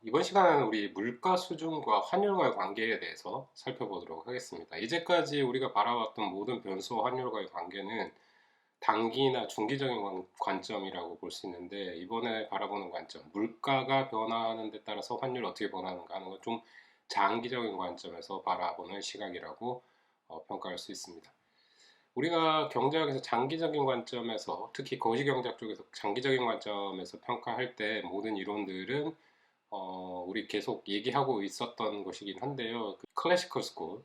이번 시간에는 우리 물가 수준과 환율과의 관계에 대해서 살펴보도록 하겠습니다. 이제까지 우리가 바라봤던 모든 변수와 환율과의 관계는 단기나 중기적인 관점이라고 볼 수 있는데, 이번에 바라보는 관점, 물가가 변화하는 데 따라서 환율이 어떻게 변하는가 하는 건 좀 장기적인 관점에서 바라보는 시각이라고 평가할 수 있습니다. 우리가 경제학에서 장기적인 관점에서, 특히 거시경제학 쪽에서 장기적인 관점에서 평가할 때 모든 이론들은 우리 계속 얘기하고 있었던 것이긴 한데요. 그 클래시컬 스쿨,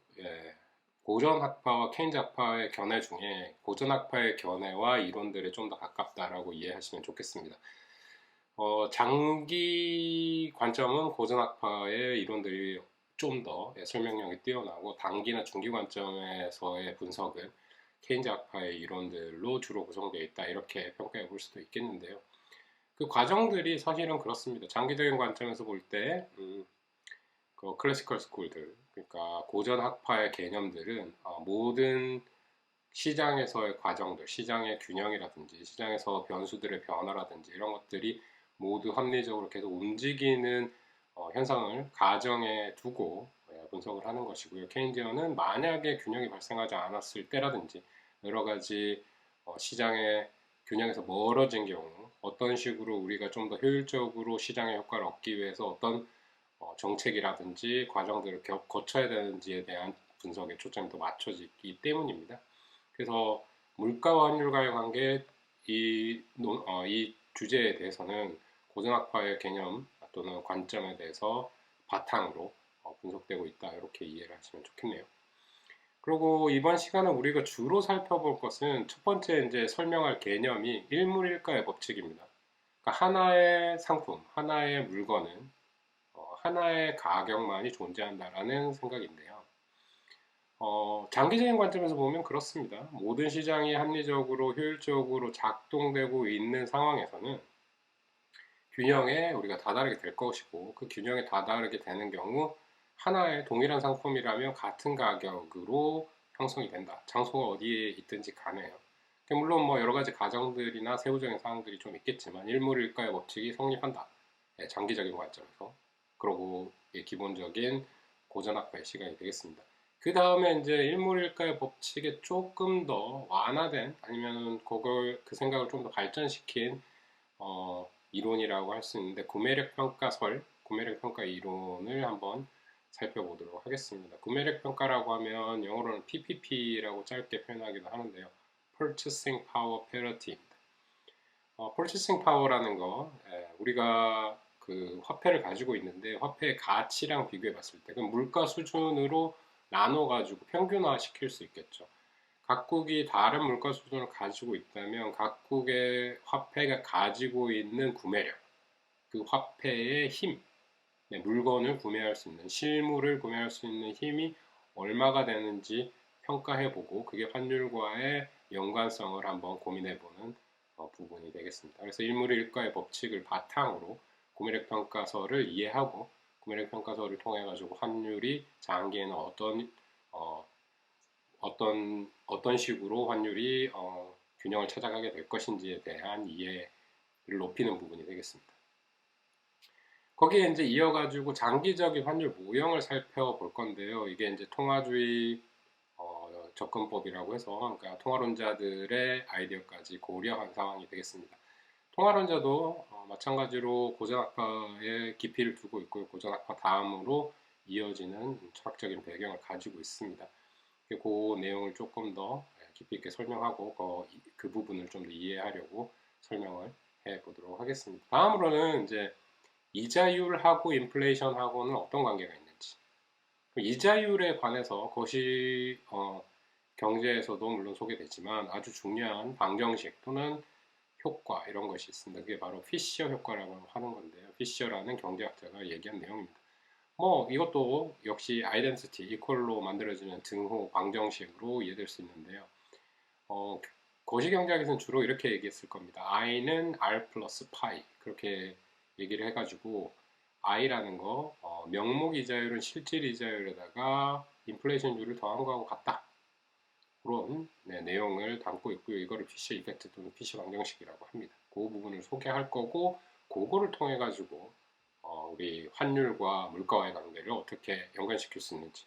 고전 학파와 케인즈 학파의 견해 중에 고전 학파의 견해와 이론들에 좀 더 가깝다라고 이해하시면 좋겠습니다. 장기 관점은 고전 학파의 이론들이 좀 더 설명력이 뛰어나고, 단기나 중기 관점에서의 분석은 케인즈 학파의 이론들로 주로 구성되어 있다, 이렇게 평가해 볼 수도 있겠는데요. 그 과정들이 사실은 그렇습니다. 장기적인 관점에서 볼 때, 그 클래시컬 스쿨들, 그러니까 고전 학파의 개념들은 모든 시장에서의 과정들, 시장의 균형이라든지 시장에서 변수들의 변화라든지 이런 것들이 모두 합리적으로 계속 움직이는 현상을 가정에 두고 분석을 하는 것이고요. 케인지어는 만약에 균형이 발생하지 않았을 때라든지 여러 가지 시장의 균형에서 멀어진 경우 어떤 식으로 우리가 좀 더 효율적으로 시장의 효과를 얻기 위해서 어떤 정책이라든지 과정들을 거쳐야 되는지에 대한 분석에 초점이 더 맞춰지기 때문입니다. 그래서 물가와 환율과의 관계, 이 주제에 대해서는 고전학파의 개념 또는 관점에 대해서 바탕으로 분석되고 있다, 이렇게 이해를 하시면 좋겠네요. 그리고 이번 시간에 우리가 주로 살펴볼 것은, 첫 번째 이제 설명할 개념이 일물일가의 법칙입니다. 그러니까 하나의 상품, 하나의 물건은 하나의 가격만이 존재한다라는 생각인데요. 장기적인 관점에서 보면 그렇습니다. 모든 시장이 합리적으로 효율적으로 작동되고 있는 상황에서는 균형에 우리가 다다르게 될 것이고, 그 균형에 다다르게 되는 경우 하나의 동일한 상품이라면 같은 가격으로 형성이 된다. 장소가 어디에 있든지 간에요. 물론 뭐 여러 가지 가정들이나 세부적인 사항들이 좀 있겠지만 일물일가의 법칙이 성립한다. 장기적인 관점에서. 그러고 기본적인 고전학파의 시간이 되겠습니다. 그 다음에 이제 일물일가의 법칙에 조금 더 완화된, 아니면 그걸 그 생각을 좀 더 발전시킨 이론이라고 할 수 있는데, 구매력 평가설, 구매력 평가 이론을 한번 살펴보도록 하겠습니다. 구매력 평가라고 하면 영어로는 PPP라고 짧게 표현하기도 하는데요. Purchasing Power Parity입니다. Purchasing Power라는 거, 우리가 그 화폐를 가지고 있는데 화폐의 가치랑 비교해 봤을 때, 그 물가 수준으로 나눠 가지고 평균화 시킬 수 있겠죠. 각국이 다른 물가 수준을 가지고 있다면 각국의 화폐가 가지고 있는 구매력, 그 화폐의 힘, 물건을 구매할 수 있는, 실물을 구매할 수 있는 힘이 얼마가 되는지 평가해보고, 그게 환율과의 연관성을 한번 고민해보는 부분이 되겠습니다. 그래서 일물일가의 법칙을 바탕으로 구매력 평가서를 이해하고, 구매력 평가서를 통해 가지고 환율이 장기에는 어, 어떤 식으로 환율이 균형을 찾아가게 될 것인지에 대한 이해를 높이는 부분이 되겠습니다. 거기에 이제 이어가지고 장기적인 환율 모형을 살펴볼 건데요. 이게 이제 통화주의 접근법이라고 해서, 그러니까 통화론자들의 아이디어까지 고려한 상황이 되겠습니다. 통화론자도 마찬가지로 고전학파에 깊이를 두고 있고요. 고전학파 다음으로 이어지는 철학적인 배경을 가지고 있습니다. 그 내용을 조금 더 깊이 있게 설명하고 그 부분을 좀 더 이해하려고 설명을 해 보도록 하겠습니다. 다음으로는 이제 이자율하고 인플레이션하고는 어떤 관계가 있는지, 이자율에 관해서 그것이 경제에서도 물론 소개되지만 아주 중요한 방정식 또는 효과, 이런 것이 있습니다. 그게 바로 피셔 효과라고 하는 건데요. 피셔라는 경제학자가 얘기한 내용입니다. 뭐 이것도 역시 아이덴티티 이퀄로 만들어지는 등호 방정식으로 이해될 수 있는데요. 어, 거시경제학에서는 주로 이렇게 얘기했을 겁니다. i는 r 플러스 파이, 그렇게 얘기를 해가지고 i라는 거, 명목 이자율은 실질 이자율에다가 인플레이션율을 더한 거하고 같다, 그런 내용을 담고 있고요. 이거를 피셔 이펙트 또는 피셔 방정식이라고 합니다. 그 부분을 소개할 거고, 그거를 통해 가지고 우리 환율과 물가와의 관계를 어떻게 연관시킬 수 있는지.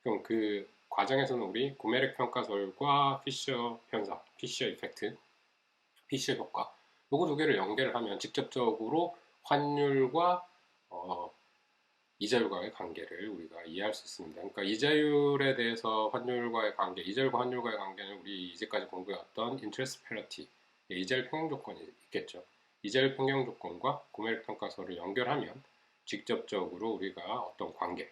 그럼 그 과정에서는 우리 구매력 평가설과 피셔 현상, 피셔 이펙트, 피셔 효과, 요거 두 개를 연결을 하면 직접적으로 환율과 이자율과의 관계를 우리가 이해할 수 있습니다. 그러니까 이자율에 대해서 환율과의 관계, 이자율과 환율과의 관계는 우리 이제까지 공부해왔던 interest parity, 이자율 평형 조건이 있겠죠. 이자율 평형 조건과 구매력 평가서를 연결하면 직접적으로 우리가 어떤 관계,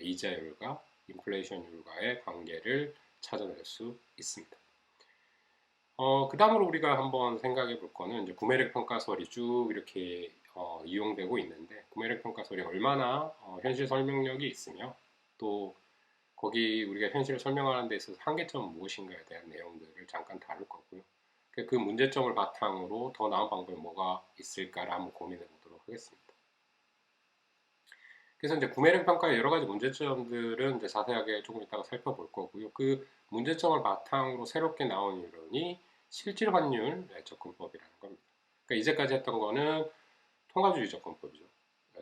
이자율과 인플레이션율과의 관계를 찾아낼 수 있습니다. 그 다음으로 우리가 한번 생각해 볼 거는 이제 구매력 평가설이 쭉 이렇게 이용되고 있는데, 구매력 평가설이 얼마나 현실 설명력이 있으며 또 거기 우리가 현실을 설명하는 데 있어서 한계점은 무엇인가에 대한 내용들을 잠깐 다룰 거고요. 그 문제점을 바탕으로 더 나은 방법이 뭐가 있을까를 한번 고민해 보도록 하겠습니다. 그래서 이제 구매력 평가의 여러 가지 문제점들은 이제 자세하게 조금 이따가 살펴볼 거고요. 그 문제점을 바탕으로 새롭게 나온 이론이 실질 환율 접근법이라는 겁니다. 그러니까 이제까지 했던 거는 통화주의 접근법이죠.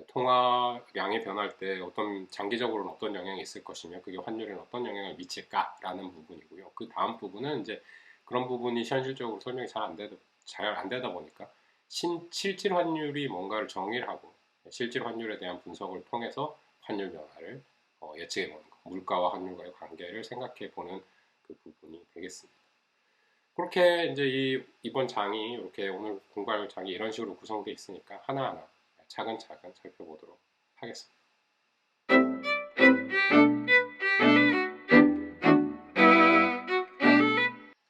통화량이 변할 때 어떤 장기적으로는 어떤 영향이 있을 것이며 그게 환율에 어떤 영향을 미칠까라는 부분이고요. 그 다음 부분은 이제 그런 부분이 현실적으로 설명이 잘 안 되다 보니까 실질 환율이 뭔가를 정의를 하고 실질 환율에 대한 분석을 통해서 환율 변화를 예측해 보는 것, 물가와 환율과의 관계를 생각해 보는 그 부분이 되겠습니다. 그렇게 이제 이번 장이 이렇게 오늘 공부할 장이 이런 식으로 구성되어 있으니까 하나하나 차근차근 살펴보도록 하겠습니다.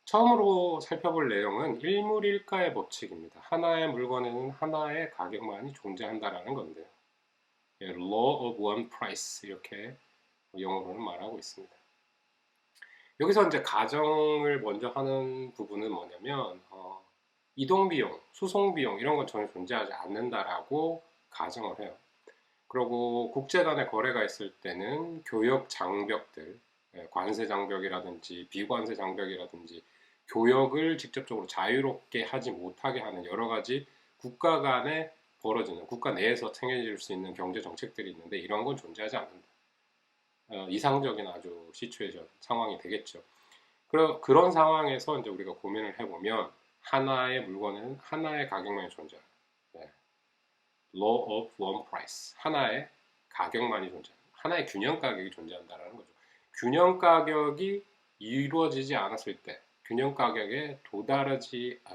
처음으로 살펴볼 내용은 일물일가의 법칙입니다. 하나의 물건에는 하나의 가격만이 존재한다라는 건데요. Law of One Price 이렇게 영어로는 말하고 있습니다. 여기서 이제 가정을 먼저 하는 부분은 뭐냐면 이동비용, 수송비용 이런 건 전혀 존재하지 않는다라고 가정을 해요. 그리고 국제간의 거래가 있을 때는 교역 장벽들, 관세 장벽이라든지 비관세 장벽이라든지 교역을 직접적으로 자유롭게 하지 못하게 하는 여러 가지 국가 간에 벌어지는, 국가 내에서 챙겨질 수 있는 경제 정책들이 있는데 이런 건 존재하지 않는다. 이상적인 아주 시츄에이션 상황이 되겠죠. 그런 상황에서 이제 우리가 고민을 해보면 하나의 물건은 하나의 가격만이 존재한다. 네. Law of One Price. 하나의 가격만이 존재한다. 하나의 균형 가격이 존재한다는 거죠. 균형 가격이 이루어지지 않았을 때, 균형 가격에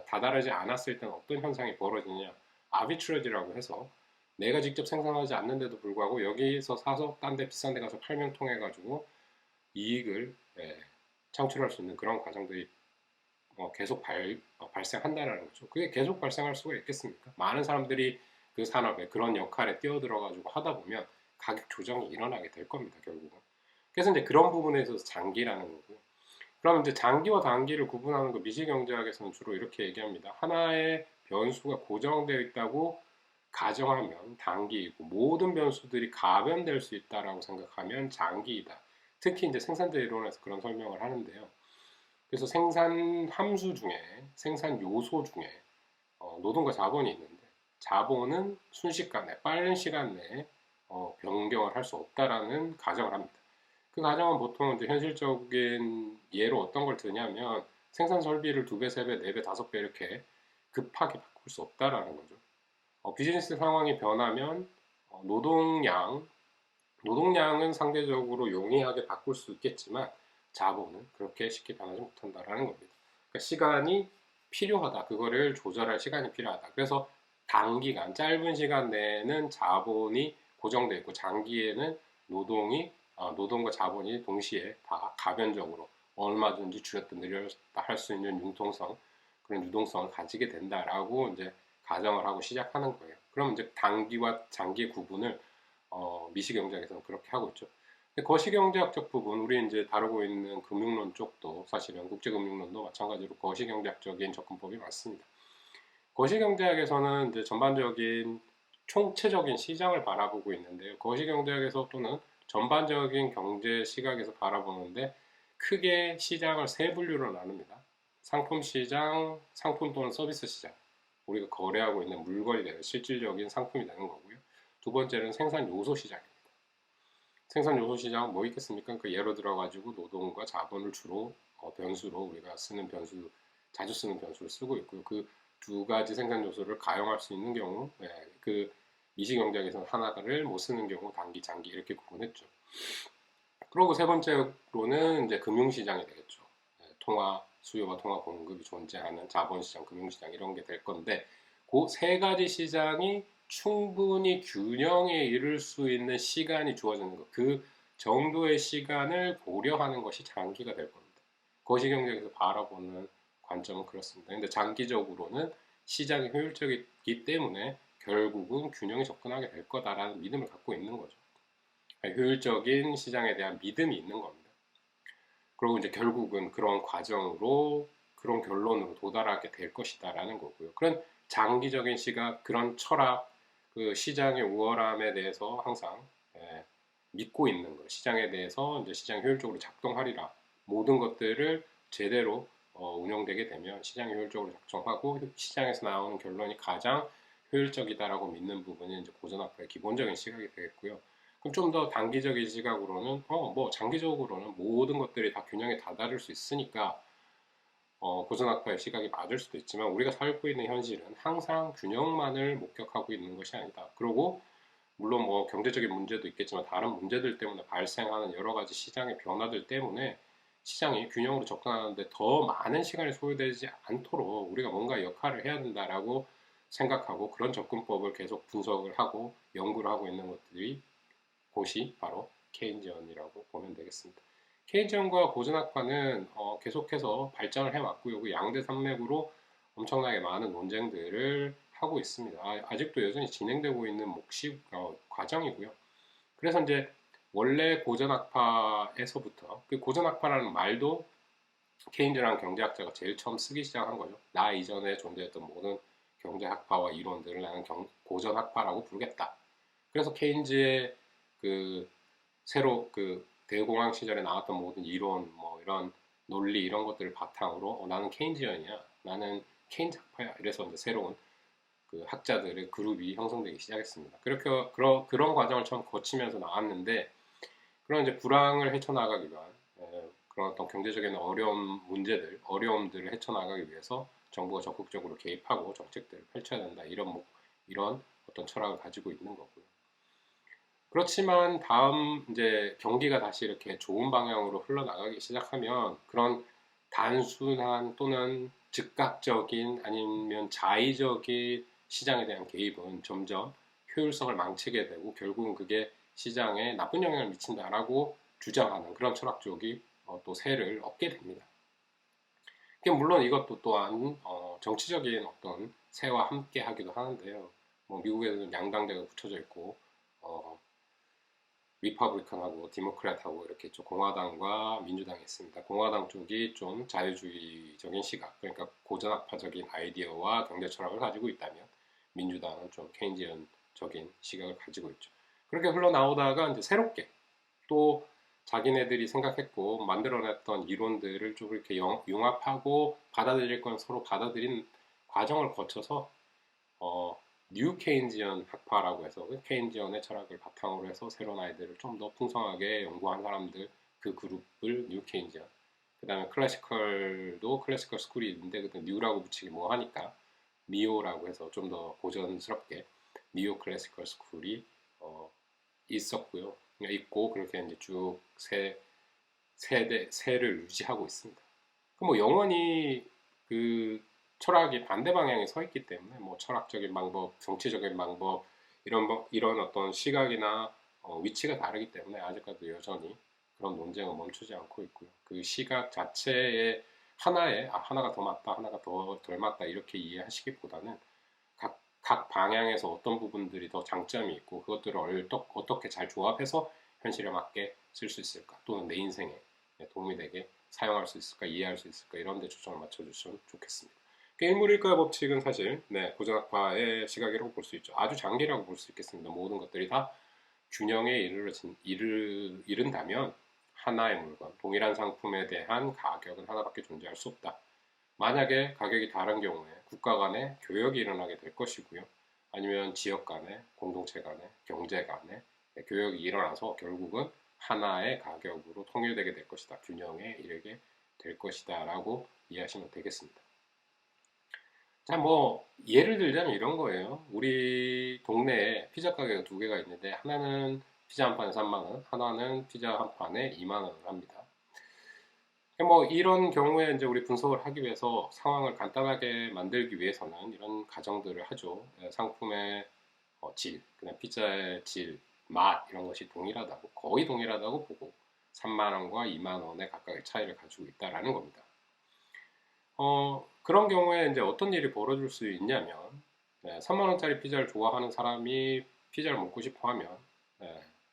다다르지 않았을 때는 어떤 현상이 벌어지냐? 아비트러지라고 해서 내가 직접 생산하지 않는데도 불구하고 여기서 사서 딴 데 비싼 데 가서 팔면 통해 가지고 이익을 창출할 수 있는 그런 과정들이 계속 발생한다는 거죠. 그게 계속 발생할 수가 있겠습니까? 많은 사람들이 그 산업에 그런 역할에 뛰어들어가지고 하다 보면 가격 조정이 일어나게 될 겁니다, 결국은. 그래서 이제 그런 부분에 있어서 장기라는 거고요. 그러면 이제 장기와 단기를 구분하는 거 미시경제학에서는 주로 이렇게 얘기합니다. 하나의 변수가 고정되어 있다고 가정하면 단기이고 모든 변수들이 가변될 수 있다라고 생각하면 장기이다. 특히 이제 생산자 이론에서 그런 설명을 하는데요. 그래서 생산 함수 중에 생산 요소 중에 노동과 자본이 있는데 자본은 순식간에 빠른 시간 내에 변경을 할 수 없다라는 가정을 합니다. 그 가정은 보통 이제 현실적인 예로 어떤 걸 드냐면 생산 설비를 2배, 3배, 4배, 5배 이렇게 급하게 바꿀 수 없다라는 거죠. 비즈니스 상황이 변하면 노동량은 상대적으로 용이하게 바꿀 수 있겠지만 자본은 그렇게 쉽게 변하지 못한다라는 겁니다. 그러니까 시간이 필요하다. 그거를 조절할 시간이 필요하다. 그래서 단기간, 짧은 시간 내에는 자본이 고정되어 있고 장기에는 노동과 자본이 동시에 다 가변적으로 얼마든지 줄였다 늘렸다 할 수 있는 그런 유동성을 가지게 된다라고 이제 가정을 하고 시작하는 거예요. 그럼 이제 단기와 장기의 구분을 미시경제학에서는 그렇게 하고 있죠. 거시경제학적 부분, 우리 이제 다루고 있는 금융론 쪽도 사실은 국제금융론도 마찬가지로 거시경제학적인 접근법이 많습니다. 거시경제학에서는 이제 전반적인 총체적인 시장을 바라보고 있는데요. 거시경제학에서 또는 전반적인 경제 시각에서 바라보는데 크게 시장을 세 분류로 나눕니다. 상품 시장, 상품 또는 서비스 시장. 우리가 거래하고 있는 물건이 되는 실질적인 상품이 되는 거고요. 두 번째는 생산 요소 시장입니다. 생산 요소 시장 뭐 있겠습니까? 그 예로 들어 가지고 노동과 자본을 주로 변수로 우리가 쓰는 변수, 자주 쓰는 변수를 쓰고 있고요. 그 두 가지 생산 요소를 가용할 수 있는 경우, 그 미시경제학에서는 하나를 못 쓰는 경우 단기, 장기 이렇게 구분했죠. 그리고 세 번째로는 이제 금융시장이 되겠죠. 통화, 수요와 통화 공급이 존재하는 자본시장, 금융시장 이런 게 될 건데, 그 세 가지 시장이 충분히 균형에 이를 수 있는 시간이 주어지는 것, 그 정도의 시간을 고려하는 것이 장기가 될 겁니다. 거시경제에서 바라보는 관점은 그렇습니다. 근데 장기적으로는 시장이 효율적이기 때문에 결국은 균형에 접근하게 될 거다라는 믿음을 갖고 있는 거죠. 효율적인 시장에 대한 믿음이 있는 겁니다. 그리고 이제 결국은 그런 과정으로 그런 결론으로 도달하게 될 것이다라는 거고요. 그런 장기적인 시각, 그런 철학, 그 시장의 우월함에 대해서 항상 믿고 있는 거. 시장에 대해서 이제 시장이 효율적으로 작동하리라. 모든 것들을 제대로 운영되게 되면 시장이 효율적으로 작동하고 시장에서 나오는 결론이 가장 효율적이다라고 믿는 부분이 이제 고전학파의 기본적인 시각이 되겠고요. 그럼 좀 더 단기적인 시각으로는 뭐 장기적으로는 모든 것들이 다 균형에 다다를 수 있으니까 고전학파의 시각이 맞을 수도 있지만 우리가 살고 있는 현실은 항상 균형만을 목격하고 있는 것이 아니다. 그리고 물론 뭐 경제적인 문제도 있겠지만 다른 문제들 때문에 발생하는 여러 가지 시장의 변화들 때문에 시장이 균형으로 접근하는데 더 많은 시간이 소요되지 않도록 우리가 뭔가 역할을 해야 된다라고 생각하고 그런 접근법을 계속 분석을 하고 연구를 하고 있는 것들이 곳이 바로 케인지언이라고 보면 되겠습니다. 케인지언과 고전학파는 계속해서 발전을 해왔고요. 그 양대 산맥으로 엄청나게 많은 논쟁들을 하고 있습니다. 아직도 여전히 진행되고 있는 과정이고요. 그래서 이제 원래 고전학파에서부터 그 고전학파라는 말도 케인즈라는 경제학자가 제일 처음 쓰기 시작한 거죠. 나 이전에 존재했던 모든 경제학파와 이론들을 나는 고전학파라고 부르겠다. 그래서 케인즈의 그 새로 그 대공황 시절에 나왔던 모든 이론, 뭐 이런 논리 이런 것들을 바탕으로 나는 케인지언이야, 나는 케인즈 학파야. 이래서 이제 새로운 그 학자들의 그룹이 형성되기 시작했습니다. 그렇게 그런 과정을 처음 거치면서 나왔는데 그런 이제 불황을 헤쳐나가기 위한 그런 어떤 경제적인 어려움들을 헤쳐나가기 위해서 정부가 적극적으로 개입하고 정책들을 펼쳐야 된다. 이런 어떤 철학을 가지고 있는 거고요. 그렇지만 다음 이제 경기가 다시 이렇게 좋은 방향으로 흘러나가기 시작하면 그런 단순한 또는 즉각적인 아니면 자의적인 시장에 대한 개입은 점점 효율성을 망치게 되고 결국은 그게 시장에 나쁜 영향을 미친다라고 주장하는 그런 철학 쪽이 또 세를 얻게 됩니다. 물론 이것도 또한 정치적인 어떤 세와 함께 하기도 하는데요. 뭐 미국에는 양당제가 붙여져 있고 어, 리퍼블리칸하고 디모크рат하고 이렇게 좀 공화당과 민주당이 있습니다. 공화당 쪽이 좀 자유주의적인 시각, 그러니까 고전학파적인 아이디어와 경제 철학을 가지고 있다면 민주당은 좀 케인지언적인 시각을 가지고 있죠. 그렇게 흘러나오다가 이제 새롭게 또 자기네들이 생각했고 만들어냈던 이론들을 좀 이렇게 융합하고 받아들일 건 서로 받아들인 과정을 거쳐서 뉴 케인지언 학파라고 해서 케인지언의 철학을 바탕으로 해서 새로운 아이들을 좀 더 풍성하게 연구한 사람들 그 그룹을 뉴 케인지언. 그 다음에 클래시컬도 클래시컬 스쿨이 있는데 그때 뉴라고 붙이기 뭐 하니까 니오라고 해서 좀 더 고전스럽게 니오 클래시컬 스쿨이 있었고요. 있고 그렇게 이제 쭉 세를 유지하고 있습니다. 뭐 영원히 그 철학이 반대 방향에 서 있기 때문에 뭐 철학적인 방법, 정치적인 방법 이런 어떤 시각이나 위치가 다르기 때문에 아직까지 여전히 그런 논쟁은 멈추지 않고 있고요. 그 시각 자체에 하나가 더 맞다, 하나가 더 덜 맞다 이렇게 이해하시기보다는 각 방향에서 어떤 부분들이 더 장점이 있고 그것들을 어떻게 잘 조합해서 현실에 맞게 쓸 수 있을까 또는 내 인생에 도움이 되게 사용할 수 있을까 이해할 수 있을까 이런 데 초점을 맞춰주시면 좋겠습니다. 일물일가의 법칙은 사실 고전학파의 시각이라고 볼 수 있죠. 아주 장기라고 볼 수 있겠습니다. 모든 것들이 다 균형에 이른다면 하나의 물건, 동일한 상품에 대한 가격은 하나밖에 존재할 수 없다. 만약에 가격이 다른 경우에 국가 간의 교역이 일어나게 될 것이고요. 아니면 지역 간에, 공동체 간에, 경제 간에 교역이 일어나서 결국은 하나의 가격으로 통일되게 될 것이다. 균형에 이르게 될 것이다. 라고 이해하시면 되겠습니다. 자, 뭐 예를 들자면 이런 거예요. 우리 동네에 피자 가게가 두 개가 있는데 하나는 피자 한 판에 3만 원, 하나는 피자 한 판에 2만 원을 합니다. 뭐 이런 경우에 이제 우리 분석을 하기 위해서 상황을 간단하게 만들기 위해서는 이런 가정들을 하죠. 상품의 질, 그냥 피자의 질, 맛 이런 것이 동일하다고 거의 동일하다고 보고 3만 원과 2만 원의 각각의 차이를 가지고 있다라는 겁니다. 그런 경우에 이제 어떤 일이 벌어질 수 있냐면 3만 원짜리 피자를 좋아하는 사람이 피자를 먹고 싶어 하면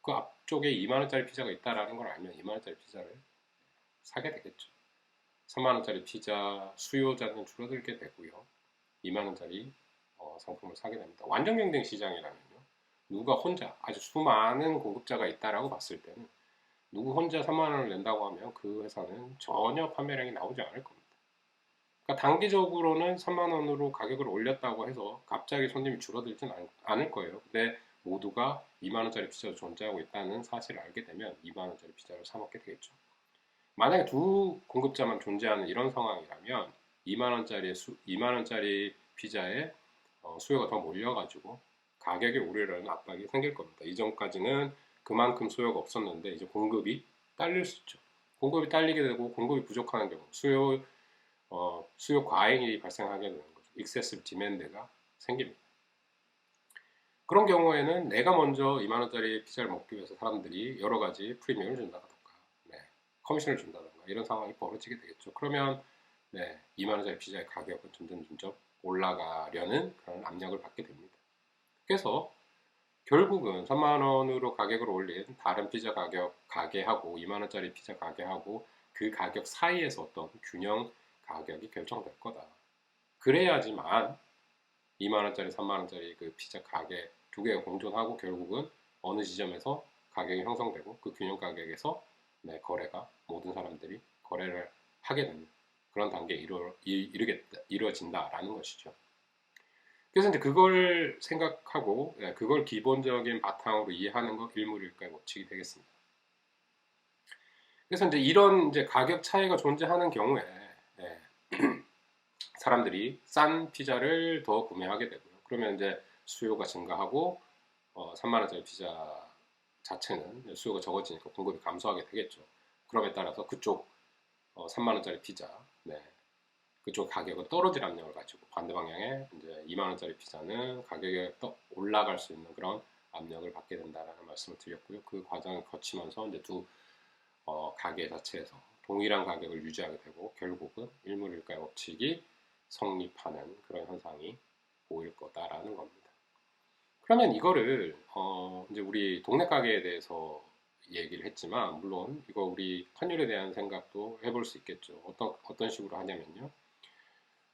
그 앞쪽에 2만 원짜리 피자가 있다라는 걸 알면 2만 원짜리 피자를 사게 되겠죠. 3만 원짜리 피자 수요자는 줄어들게 되고요. 2만 원짜리 상품을 사게 됩니다. 완전 경쟁 시장이라면요. 누가 혼자 아주 수많은 공급자가 있다라고 봤을 때는 누구 혼자 3만 원을 낸다고 하면 그 회사는 전혀 판매량이 나오지 않을 겁니다. 그러니까 단기적으로는 3만 원으로 가격을 올렸다고 해서 갑자기 손님이 줄어들진 않을 거예요. 근데 모두가 2만 원짜리 피자가 존재하고 있다는 사실을 알게 되면 2만 원짜리 피자를 사 먹게 되겠죠. 만약에 두 공급자만 존재하는 이런 상황이라면 2만 원짜리 피자에 수요가 더 몰려가지고 가격이 오르려는 압박이 생길 겁니다. 이전까지는 그만큼 수요가 없었는데 이제 공급이 딸릴 수 있죠. 공급이 딸리게 되고 공급이 부족하는 경우 수요 과잉이 발생하게 되는 거죠. excessive demand가 생깁니다. 그런 경우에는 내가 먼저 2만 원짜리 피자를 먹기 위해서 사람들이 여러 가지 프리미엄을 준다던가, 네, 커미션을 준다던가 이런 상황이 벌어지게 되겠죠. 그러면 2만 원짜리 피자의 가격은 점점 올라가려는 그런 압력을 받게 됩니다. 그래서 결국은 3만 원으로 가격을 올린 다른 피자 가게하고 2만 원짜리 피자 가게하고 그 가격 사이에서 어떤 균형 가격이 결정될 거다. 그래야지만 2만 원짜리, 3만 원짜리 그 피자 가게 두 개가 공존하고 결국은 어느 지점에서 가격이 형성되고 그 균형 가격에서 거래가 모든 사람들이 거래를 하게 되는 그런 단계에 이루어진다라는 것이죠. 그래서 이제 그걸 생각하고 그걸 기본적인 바탕으로 이해하는 거 일물일까의 법칙이 되겠습니다. 그래서 이제 이런 이제 가격 차이가 존재하는 경우에 예, 사람들이 싼 피자를 더 구매하게 되고요. 그러면 이제 수요가 증가하고 3만 원짜리 피자 자체는 수요가 적어지니까 공급이 감소하게 되겠죠. 그럼에 따라서 그쪽 3만 원짜리 피자, 그쪽 가격은 떨어질 압력을 가지고 반대 방향에 이제 2만 원짜리 피자는 가격이 올라갈 수 있는 그런 압력을 받게 된다라는 말씀을 드렸고요. 그 과정을 거치면서 이제 두 가게 자체에서 동일한 가격을 유지하게 되고 결국은 일물일가의 법칙이 성립하는 그런 현상이 보일 거다라는 겁니다. 그러면 이거를 이제 우리 동네 가게에 대해서 얘기를 했지만 물론 이거 우리 환율에 대한 생각도 해볼 수 있겠죠. 어떤 식으로 하냐면요.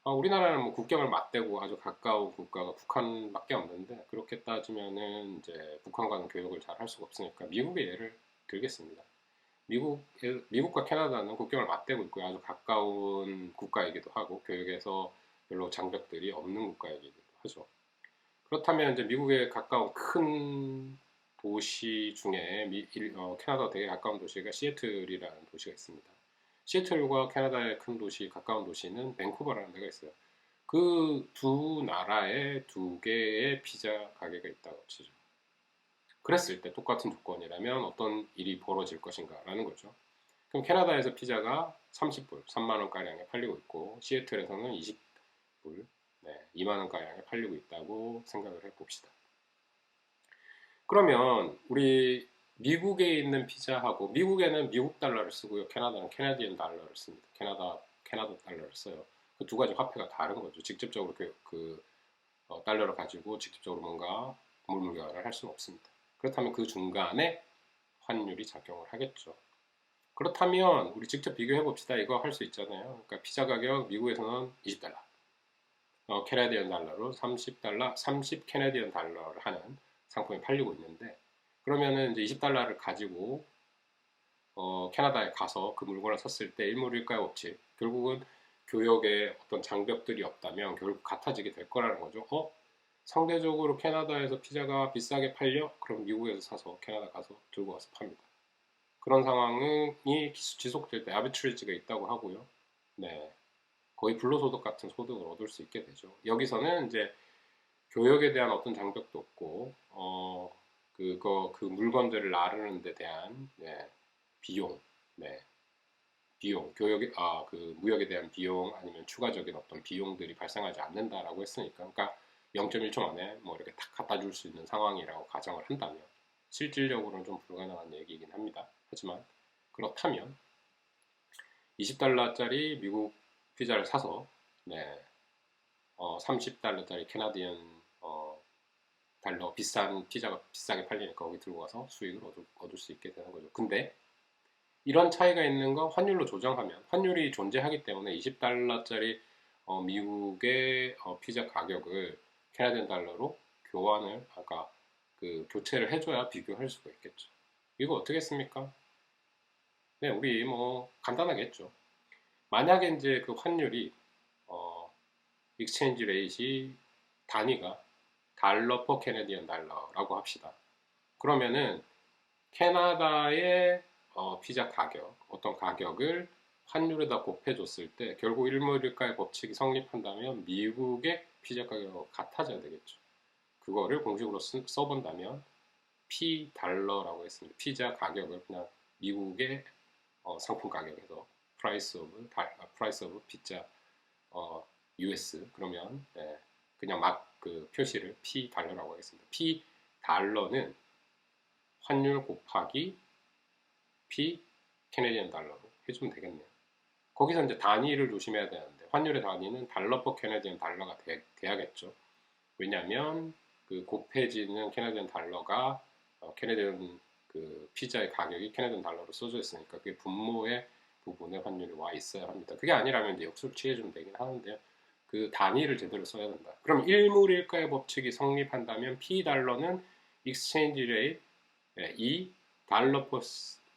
우리나라는 뭐 국경을 맞대고 아주 가까운 국가가 북한밖에 없는데 그렇게 따지면은 이제 북한과는 교역을 잘 할 수가 없으니까 미국의 예를 들겠습니다. 미국과 캐나다는 국경을 맞대고 있고요. 아주 가까운 국가이기도 하고 교역에서 별로 장벽들이 없는 국가이기도 하죠. 그렇다면 이제 미국에 가까운 큰 도시 중에 캐나다 되게 가까운 도시가 시애틀이라는 도시가 있습니다. 시애틀과 캐나다의 큰 도시, 가까운 도시는 밴쿠버라는 데가 있어요. 그 두 나라에 두 개의 피자 가게가 있다고 치죠. 그랬을 때 똑같은 조건이라면 어떤 일이 벌어질 것인가라는 거죠. 그럼 캐나다에서 피자가 30불, 3만 원가량에 팔리고 있고 시애틀에서는 20불, 2만 원가량에 팔리고 있다고 생각을 해봅시다. 그러면 우리 미국에 있는 피자하고 미국에는 미국 달러를 쓰고요. 캐나다는 캐나디언 달러를 씁니다. 캐나다 달러를 써요. 그 두 가지 화폐가 다른 거죠. 직접적으로 달러를 가지고 직접적으로 뭔가 물물교환을 할 수는 없습니다. 그렇다면 그 중간에 환율이 작용을 하겠죠. 그렇다면 우리 직접 비교해 봅시다. 이거 할 수 있잖아요. 그러니까 피자 가격 미국에서는 20달러, 캐나디언 달러로 30달러, 30 캐나디언 달러를 하는 상품이 팔리고 있는데 그러면은 이제 20달러를 가지고 캐나다에 가서 그 물건을 샀을 때 일물일가의 법칙 결국은 교역에 어떤 장벽들이 없다면 결국 같아지게 될 거라는 거죠. 상대적으로 캐나다에서 피자가 비싸게 팔려? 그럼 미국에서 사서 캐나다 가서 들고 와서 팝니다. 그런 상황이 지속될 때 아비트리지가 있다고 하고요. 네, 거의 불로소득 같은 소득을 얻을 수 있게 되죠. 여기서는 이제 교역에 대한 어떤 장벽도 없고, 그 물건들을 나르는 데 대한, 네, 비용, 네, 그 무역에 대한 비용 아니면 추가적인 어떤 비용들이 발생하지 않는다라고 했으니까, 그러니까 0.1초 만에 뭐 이렇게 탁 갖다 줄 수 있는 상황이라고 가정을 한다면, 실질적으로는 좀 불가능한 얘기이긴 합니다. 하지만 그렇다면 20달러짜리 미국 피자를 사서, 네, 30달러짜리 캐나디언 달러 비싼 피자가 비싸게 팔리니까 거기 들고 가서 수익을 얻을 수 있게 되는 거죠. 근데 이런 차이가 있는 건 환율로 조정하면, 환율이 존재하기 때문에 20달러짜리 미국의 피자 가격을 캐나디안 달러로 아까 그 교체를 해줘야 비교할 수가 있겠죠. 이거 어떻게 했습니까? 네, 우리 뭐 간단하게 했죠. 만약에 이제 그 환율이 익스체인지 레이시 단위가 달러 퍼 캐네디언 달러라고 합시다. 그러면은 캐나다의 피자 가격, 어떤 가격을 환율에다 곱해줬을 때 결국 일몰일가의 법칙이 성립한다면 미국의 피자 가격과 같아져야 되겠죠. 그거를 공식으로 써본다면 P 달러라고 했습니다. 피자 가격을 그냥 미국의 상품 가격에서 price of pizza US 그러면, 네, 그냥 막 그 표시를 P 달러라고 하겠습니다. P 달러는 환율 곱하기 P 캐네디언 달러로 해주면 되겠네요. 거기서 이제 단위를 조심해야 되는데 환율의 단위는 달러 퍼 캐네디언 달러가 돼야겠죠. 왜냐하면 그 곱해지는 캐네디언 달러가 캐네디언 그 피자의 가격이 캐네디언 달러로 써져 있으니까 그게 분모의 부분에 환율이 와 있어야 합니다. 그게 아니라면 이제 역수를 취해주면 되긴 하는데요. 그 단위를 제대로 써야 된다. 그럼 일물일가의 법칙이 성립한다면 P 달러는 익스체인지 레이트 2 달러 퍼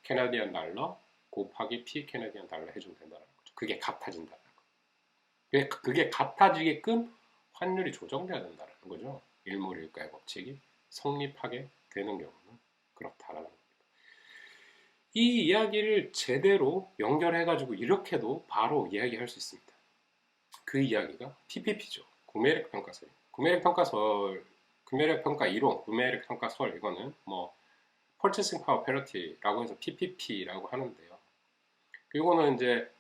캐나디안 달러 곱하기 P 캐나디안 달러 해주면 된다는 거죠. 그게 같아진다는 거. 그게 같아지게끔 환율이 조정돼야 된다는 거죠. 일물일가의 법칙이 성립하게 되는 경우는 그렇다라는 겁니다. 이 이야기를 제대로 연결해가지고 이렇게도 바로 이야기할 수 있습니다. 그 이야기가 PPP죠. 구매력 평가설. 구매력 평가 이론, 구매력 평가설 이거는 뭐 Purchasing Power Parity라고 해서 PPP라고 하는데요. 이거는 이제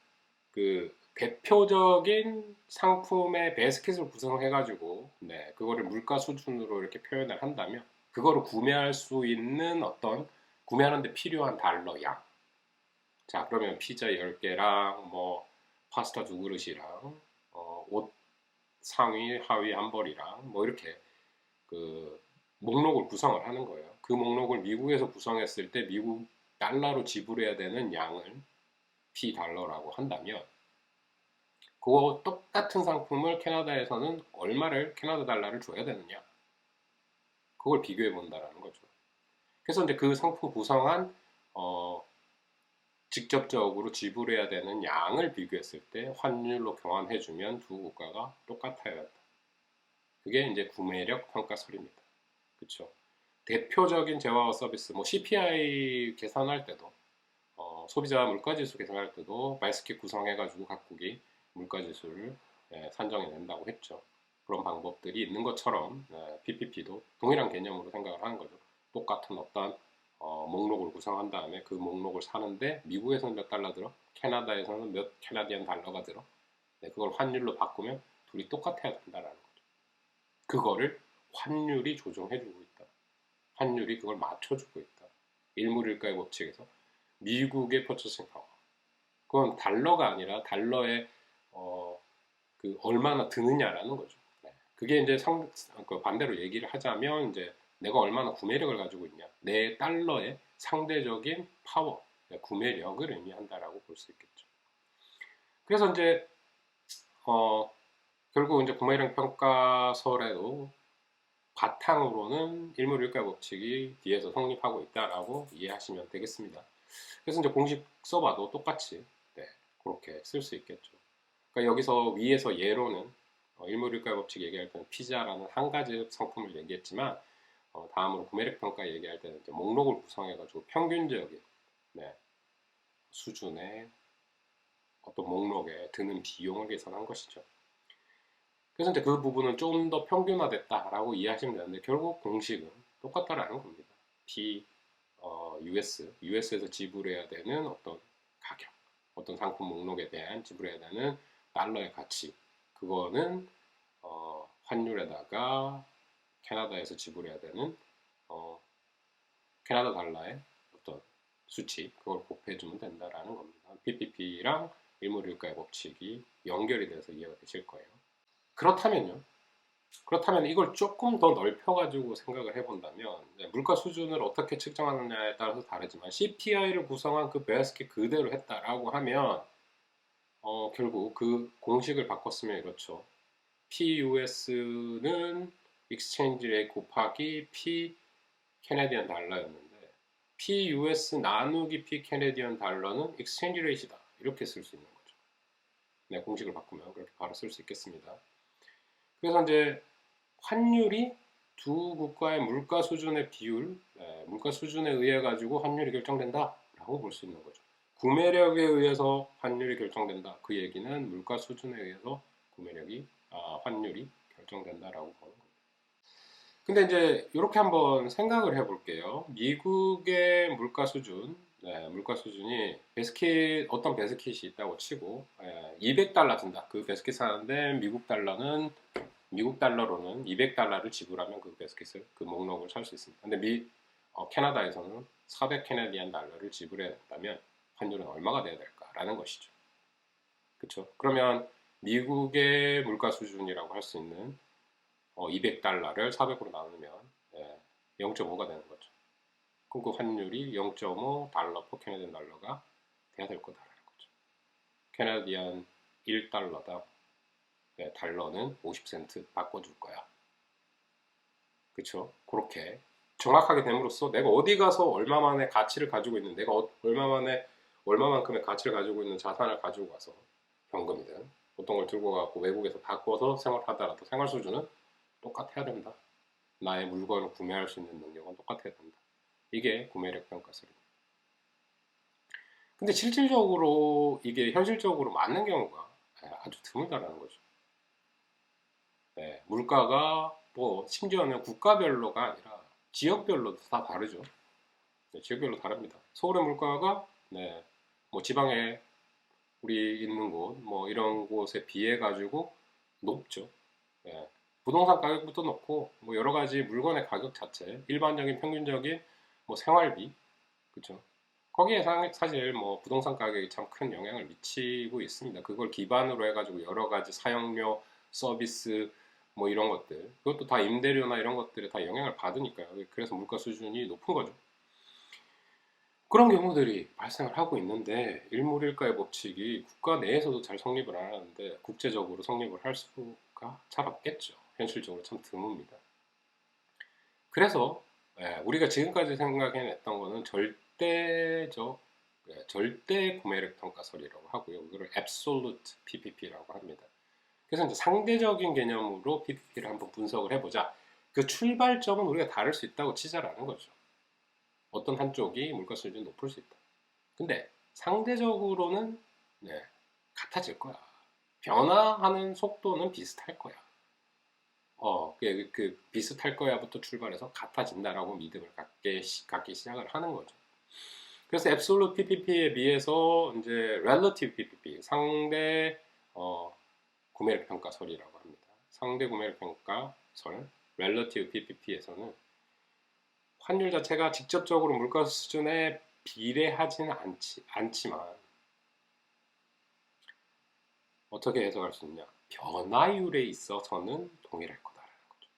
그 대표적인 상품의 베스킷을 구성해가지고, 네, 그거를 물가 수준으로 이렇게 표현을 한다면 그거를 구매할 수 있는 어떤 구매하는데 필요한 달러 양. 자, 그러면 피자 10개랑 뭐 파스타 2그릇이랑 옷 상의, 하의 한 벌이랑 뭐 이렇게 그 목록을 구성을 하는 거예요. 그 목록을 미국에서 구성했을 때 미국 달러로 지불해야 되는 양을 P 달러라고 한다면 그거 똑같은 상품을 캐나다에서는 얼마를 캐나다 달러를 줘야 되느냐 그걸 비교해 본다라는 거죠. 그래서 이제 그 상품 구성한 직접적으로 지불해야 되는 양을 비교했을 때 환율로 교환해주면 두 국가가 똑같아야 한다. 그게 이제 구매력 평가설입니다. 그렇죠? 대표적인 재화와 서비스, 뭐 CPI 계산할 때도 소비자 물가지수 계산할 때도 말스킷 구성해가지고 각국이 물가지수를 산정해 낸다고 했죠. 그런 방법들이 있는 것처럼 PPP도 동일한 개념으로 생각을 하는 거죠. 똑같은 어떤 목록을 구성한 다음에 그 목록을 사는데 미국에서는 몇 달러 들어, 캐나다에서는 몇 캐나디안 달러가 들어, 그걸 환율로 바꾸면 둘이 똑같아야 된다라는 거죠. 그거를 환율이 조정해주고 있다. 환율이 그걸 맞춰주고 있다. 일물일가의 법칙에서 미국의 퍼처싱 파워. 그건 달러가 아니라 달러의 그 얼마나 드느냐라는 거죠. 네. 그게 이제 그 반대로 얘기를 하자면 이제 내가 얼마나 구매력을 가지고 있냐. 내 달러의 상대적인 파워, 구매력을 의미한다라고 볼 수 있겠죠. 그래서 이제 결국 이제 구매력 평가설에도 바탕으로는 일물일가 법칙이 뒤에서 성립하고 있다라고 이해하시면 되겠습니다. 그래서 이제 공식 써봐도 똑같이, 네, 그렇게 쓸 수 있겠죠. 그러니까 여기서 위에서 예로는 일몰일가의 법칙 얘기할 때는 피자라는 한 가지 상품을 얘기했지만 다음으로 구매력 평가 얘기할 때는 이제 목록을 구성해가지고 평균적인 네, 수준의 어떤 목록에 드는 비용을 계산한 것이죠. 그래서 이제 그 부분은 좀 더 평균화됐다라고 이해하시면 되는데 결국 공식은 똑같다라는 겁니다. US에서 지불해야 되는 어떤 가격, 어떤 상품 목록에 대한 지불해야 되는 달러의 가치, 그거는 환율에다가 캐나다에서 지불해야 되는 어, 캐나다 달러의 어떤 수치, 그걸 곱해주면 된다라는 겁니다. PPP랑 일몰일가의 법칙이 연결이 돼서 이해가 되실 거예요. 그렇다면요. 그렇다면 이걸 조금 더 넓혀가지고 생각을 해본다면 물가 수준을 어떻게 측정하느냐에 따라서 다르지만 CPI를 구성한 그 베스킷 그대로 했다라고 하면 결국 그 공식을 바꿨으면 이렇죠. PUS는 익스체인지 레이트 곱하기 P 캐네디언 달러였는데 PUS 나누기 P 캐네디언 달러는 익스체인지 레이트다. 이렇게 쓸 수 있는 거죠. 네, 공식을 바꾸면 그렇게 바로 쓸 수 있겠습니다. 그래서 이제 환율이 두 국가의 물가 수준의 비율, 물가 수준에 의해 가지고 환율이 결정된다라고 볼 수 있는 거죠. 구매력에 의해서 환율이 결정된다. 그 얘기는 물가 수준에 의해서 환율이 결정된다라고 보는 겁니다. 근데 이제 이렇게 한번 생각을 해볼게요. 미국의 물가 수준, 물가 수준이 어떤 베스킷이 있다고 치고 200달러 든다. 그 베스킷 사는데 미국 달러로는 200달러를 지불하면 그 베스킷을 그 목록을 살 수 있습니다. 근데 캐나다에서는 400 캐네디안 달러를 지불해야 된다면 환율은 얼마가 돼야 될까라는 것이죠. 그렇죠? 그러면 미국의 물가 수준이라고 할 수 있는 200달러를 400으로 나누면 0.5가 되는 거죠. 그럼 그 환율이 0.5 달러 퍼 캐네디안 달러가 돼야 될 거다라는 거죠. 캐나디안 1달러당 달러는 50센트 바꿔줄 거야. 그쵸? 그렇게 정확하게 됨으로써 내가 어디 가서 얼마만의 가치를 가지고 있는, 내가 얼마만큼의 가치를 가지고 있는 자산을 가지고 가서 현금이든 어떤 걸 들고 가고 외국에서 바꿔서 생활하더라도 생활 수준은 똑같아야 된다. 나의 물건을 구매할 수 있는 능력은 똑같아야 된다. 이게 구매력 평가설입니다. 근데 실질적으로 이게 현실적으로 맞는 경우가 아주 드물다라는 거죠. 물가가 뭐 심지어는 국가별로가 아니라 지역별로도 다 다르죠. 지역별로 다릅니다. 서울의 물가가 뭐 지방에 우리 있는 곳 뭐 이런 곳에 비해 가지고 높죠. 부동산 가격부터 높고 뭐 여러 가지 물건의 가격 자체, 일반적인 평균적인 뭐 생활비, 그렇죠. 거기에 사실 뭐 부동산 가격이 참 큰 영향을 미치고 있습니다. 그걸 기반으로 해가지고 여러 가지 사용료, 서비스 뭐 이런 것들, 그것도 다 임대료나 이런 것들에 다 영향을 받으니까요. 그래서 물가 수준이 높은 거죠. 그런 경우들이 발생을 하고 있는데 일몰일가의 법칙이 국가 내에서도 잘 성립을 안 하는데 국제적으로 성립을 할 수가 잘 없겠죠. 현실적으로 참 드뭅니다. 그래서 우리가 지금까지 생각해냈던 거는 절대 구매력 평가설이라고 하고요. 이거를 absolute PPP라고 합니다. 그래서 이제 상대적인 개념으로 PPP를 한번 분석을 해보자. 그 출발점은 우리가 다를 수 있다고 치자라는 거죠. 어떤 한쪽이 물가 수준이 높을 수 있다. 근데 상대적으로는 같아질 거야. 변화하는 속도는 비슷할 거야. 그 비슷할 거야부터 출발해서 같아진다라고 믿음을 갖기 시작을 하는 거죠. 그래서 absolute PPP에 비해서 이제 relative PPP, 상대 구매력 평가설이라고 합니다. 상대 구매력 평가설, relative PPP에서는 환율 자체가 직접적으로 물가 수준에 비례하지는 않지만 어떻게 해석할 수 있냐? 변화율에 있어서는 동일할 거다라는 거죠.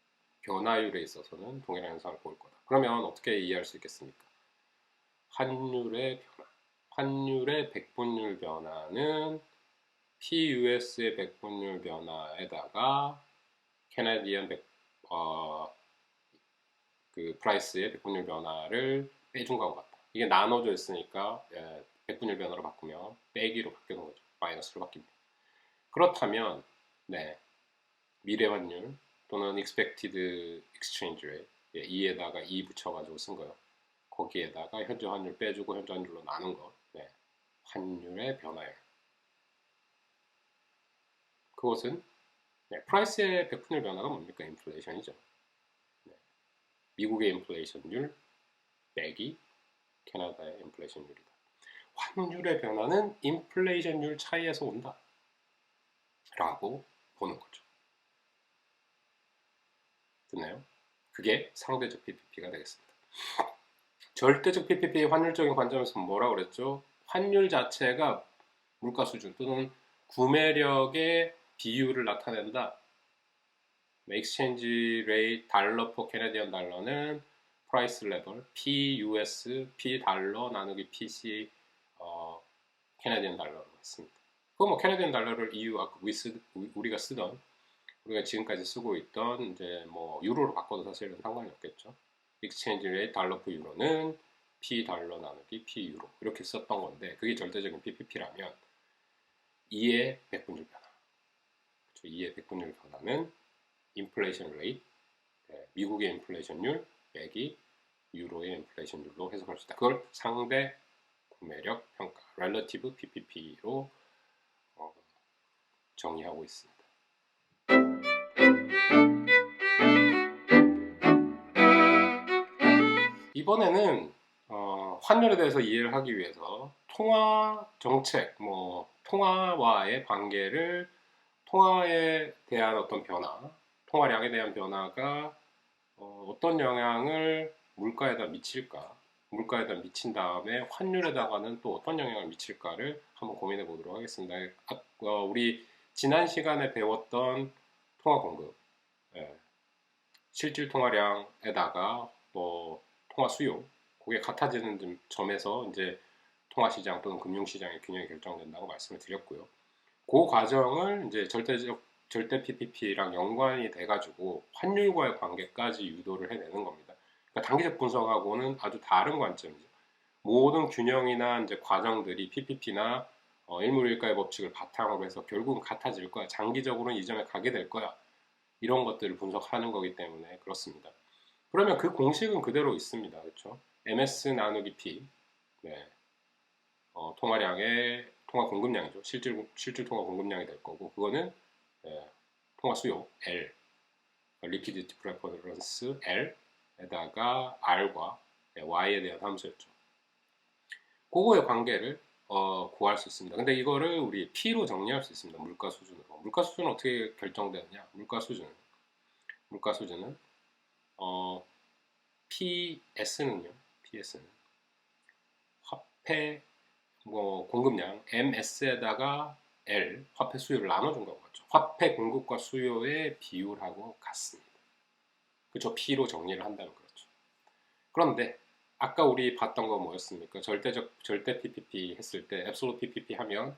변화율에 있어서는 동일한 현상을 보일 거다. 그러면 어떻게 이해할 수 있겠습니까? 환율의 백분율 변화는 PUS의 백분율 변화에다가 캐나디언 그 프라이스의 백분율 변화를 빼준 것과 같다. 이게 나눠져 있으니까 백분율 변화로 바꾸면 빼기로 바뀌는 거죠. 마이너스로 바뀝니다. 그렇다면 미래 환율 또는 expected exchange rate, 예, e에다가 e 붙여가지고 쓴 거요. 거기에다가 현재 환율 빼주고 현재 환율로 나눈 거. 네. 환율의 변화예요. 그것은 네, 프라이스의 백분율 변화가 뭡니까? 인플레이션이죠. 네. 미국의 인플레이션율 빼기 캐나다의 인플레이션율이다. 환율의 변화는 인플레이션율 차이에서 온다. 라고 보는 거죠. 됐나요? 그게 상대적 PPP가 되겠습니다. 절대적 PPP 환율적인 관점에서 뭐라고 그랬죠? 환율 자체가 물가 수준 또는 구매력의 비율을 나타낸다. Exchange rate 달러 per 캐나디언 달러는 price level PUS P 달러 나누기 PC 캐나디언 달러로 했습니다. 그거 뭐 캐나디언 달러를 EU 아까 우리가 쓰던 우리가 지금까지 쓰고 있던 이제 뭐 유로로 바꿔도 사실은 상관이 없겠죠. Exchange rate 달러 per 유로는 P 달러 나누기 P 유로 이렇게 썼던 건데 그게 절대적인 PPP라면 2의 백분율 변화. 그렇죠? 2의 백분율 변화는 인플레이션 레이트, 미국의 인플레이션율 빼기 유로의 인플레이션율로 해석할 수 있다. 그걸 상대 구매력 평가, relative PPP로 정의하고 있습니다. 이번에는 환율에 대해서 이해를 하기 위해서 통화 정책, 뭐 통화와의 관계를 통화에 대한 어떤 변화, 통화량에 대한 변화가 어떤 영향을 물가에다 미칠까? 물가에다 미친 다음에 환율에다가는 또 어떤 영향을 미칠까를 한번 고민해 보도록 하겠습니다. 우리 지난 시간에 배웠던 통화 공급, 예, 실질 통화량에다가 뭐 통화 수요, 그게 같아지는 점에서 이제 통화 시장 또는 금융 시장의 균형이 결정된다고 말씀을 드렸고요. 그 과정을 이제 절대 PPP랑 연관이 돼가지고 환율과의 관계까지 유도를 해내는 겁니다. 그러니까 단기적 분석하고는 아주 다른 관점이죠. 모든 균형이나 이제 과정들이 PPP나 일물일가의 법칙을 바탕으로 해서 결국은 같아질 거야. 장기적으로는 이 점에 가게 될 거야. 이런 것들을 분석하는 거기 때문에 그렇습니다. 그러면 그 공식은 그대로 있습니다. 그렇죠? MS 나누기 P. 네. 통화량의 통화 공급량이죠. 실질 통화 공급량이 될 거고 그거는 통화 수요 L, liquidity preference L에다가 R과 Y에 대한 함수였죠. 그거의 관계를 구할 수 있습니다. 근데 이거를 우리 P로 정리할 수 있습니다. 물가 수준으로. 물가 수준은 어떻게 결정되느냐? 물가 수준은 PS는 화폐 뭐 공급량 MS에다가 L 화폐 수요를 나눠준 것 같죠. 화폐 공급과 수요의 비율하고 같습니다. 그렇죠. P로 정리를 한다면 그렇죠. 그런데 아까 우리 봤던 거 뭐였습니까? 절대 PPP 했을 때 앱솔루트 PPP 하면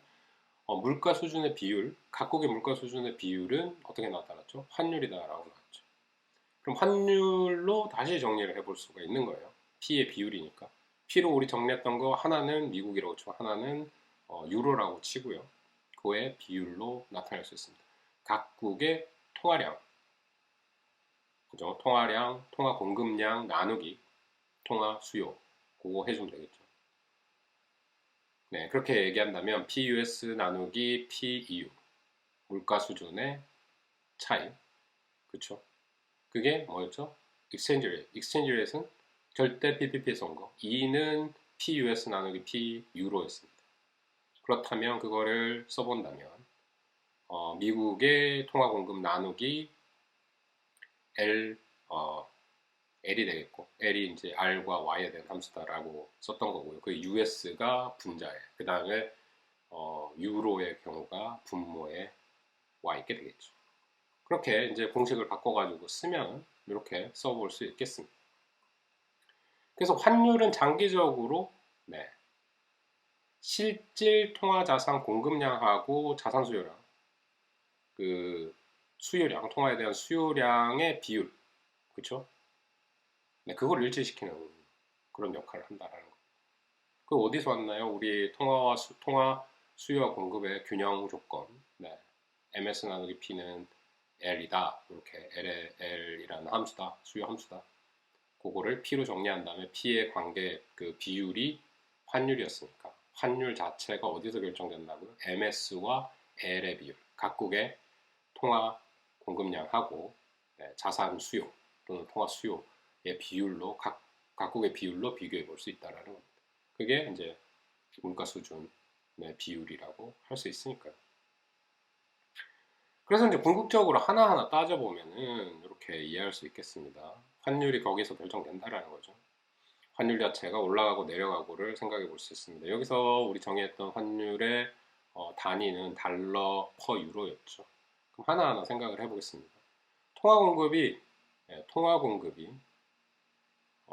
물가 수준의 비율, 각국의 물가 수준의 비율은 어떻게 나타났죠? 환율이다라고 나왔죠. 그럼 환율로 다시 정리를 해볼 수가 있는 거예요. P의 비율이니까. P로 우리 정리했던 거 하나는 미국이라고 치고 하나는 유로라고 치고요. 그의 비율로 나타낼 수 있습니다. 각국의 통화량, 그죠? 통화량, 통화 공급량 나누기, 통화 수요, 그거 해주면 되겠죠. 네, 그렇게 얘기한다면 PUS 나누기 PEU, 물가 수준의 차이, 그렇죠? 그게 뭐였죠? 익스체인지 레이트. 익스체인지 레이트는 절대 PPP에서 온 거. 2는 PUS 나누기 P유로였습니다. 그렇다면 그거를 써본다면 미국의 통화 공급 나누기 L이 되겠고 L이 이제 R과 Y에 대한 함수다라고 썼던 거고요. 그 US가 분자에 그 다음에 유로의 경우가 분모에 와 있게 되겠죠. 그렇게 이제 공식을 바꿔가지고 쓰면 이렇게 써볼 수 있겠습니다. 그래서 환율은 장기적으로 네, 실질 통화 자산 공급량하고 자산 수요량, 그 수요량, 통화에 대한 수요량의 비율, 그렇죠? 네, 그걸 일치시키는 그런 역할을 한다라는 거. 그 어디서 왔나요? 우리 통화 수요와 공급의 균형 조건. 네. MS 나누기 P는 L이다. 이렇게 L이라는 함수다. 수요 함수다. 그거를 P로 정리한 다음에 P의 관계 그 비율이 환율이었으니까 환율 자체가 어디서 결정된다고요? MS와 L의 비율, 각국의 통화 공급량하고 자산 수요 또는 통화 수요의 비율로 각국의 비율로 비교해 볼 수 있다라는 겁니다. 그게 이제 물가 수준의 비율이라고 할 수 있으니까요. 그래서 이제 궁극적으로 하나하나 따져보면은 이렇게 이해할 수 있겠습니다. 환율이 거기서 결정된다라는 거죠. 환율 자체가 올라가고 내려가고를 생각해 볼 수 있습니다. 여기서 우리 정의했던 환율의 단위는 달러 퍼 유로였죠. 그럼 하나하나 생각을 해보겠습니다. 통화 공급이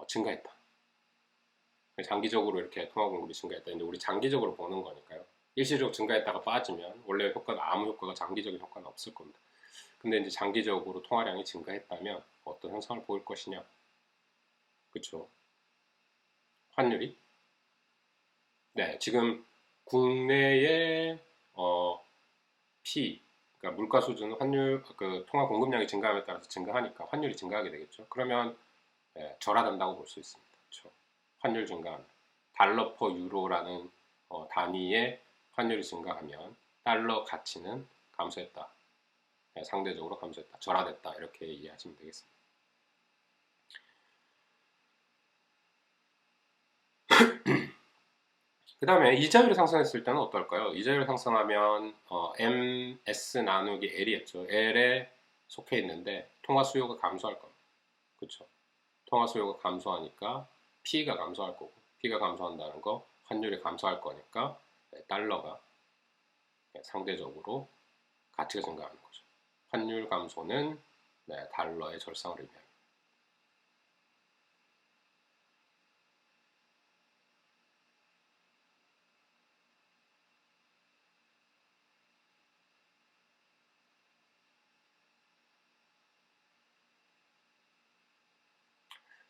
증가했다. 장기적으로 이렇게 통화 공급이 증가했다. 이제 우리 장기적으로 보는 거니까요. 일시적으로 증가했다가 빠지면 원래 효과는 아무 효과가 장기적인 효과는 없을 겁니다. 근데 이제 장기적으로 통화량이 증가했다면 어떤 현상을 보일 것이냐? 그렇죠? 환율이 네, 지금 국내의 P, 그러니까 물가 수준, 환율, 그 통화 공급량이 증가함에 따라서 증가하니까 환율이 증가하게 되겠죠. 그러면 절하된다고 볼 수 있습니다. 그렇죠? 환율 증가하면 달러 퍼 유로라는 단위의 환율이 증가하면 달러 가치는 감소했다. 상대적으로 감소했다. 절하됐다. 이렇게 이해하시면 되겠습니다. 그 다음에 이자율이 상승했을 때는 어떨까요? 이자율이 상승하면 MS 나누기 L이었죠. L에 속해 있는데 통화 수요가 감소할 겁니다. 그렇죠? 통화 수요가 감소하니까 P가 감소할 거고 P가 감소한다는 거 환율이 감소할 거니까 달러가 상대적으로 가치가 증가하는 거죠. 환율 감소는 달러의 절상을 의미합니다.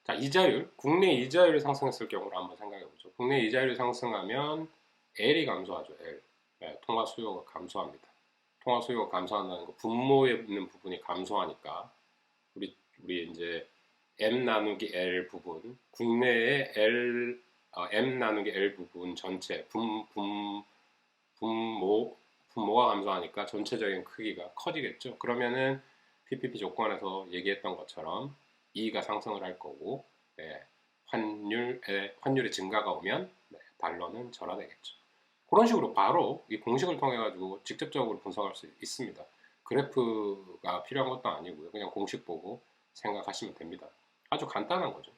자, 이자율, 국내 이자율이 상승했을 경우를 한번 생각해 보죠. 국내 이자율이 상승하면 L이 감소하죠. L. 통화 수요가 감소합니다. 통화 수요가 감소한다는 거, 분모에 있는 부분이 감소하니까 우리 이제 M 나누기 L 부분, 국내의 M 나누기 L 부분 전체 분모가 감소하니까 전체적인 크기가 커지겠죠. 그러면은 PPP 조건에서 얘기했던 것처럼 E가 상승을 할 거고 환율의 증가가 오면 달러는 절하되겠죠. 그런 식으로 바로 이 공식을 통해 가지고 직접적으로 분석할 수 있습니다. 그래프가 필요한 것도 아니고요. 그냥 공식 보고 생각하시면 됩니다. 아주 간단한 거죠.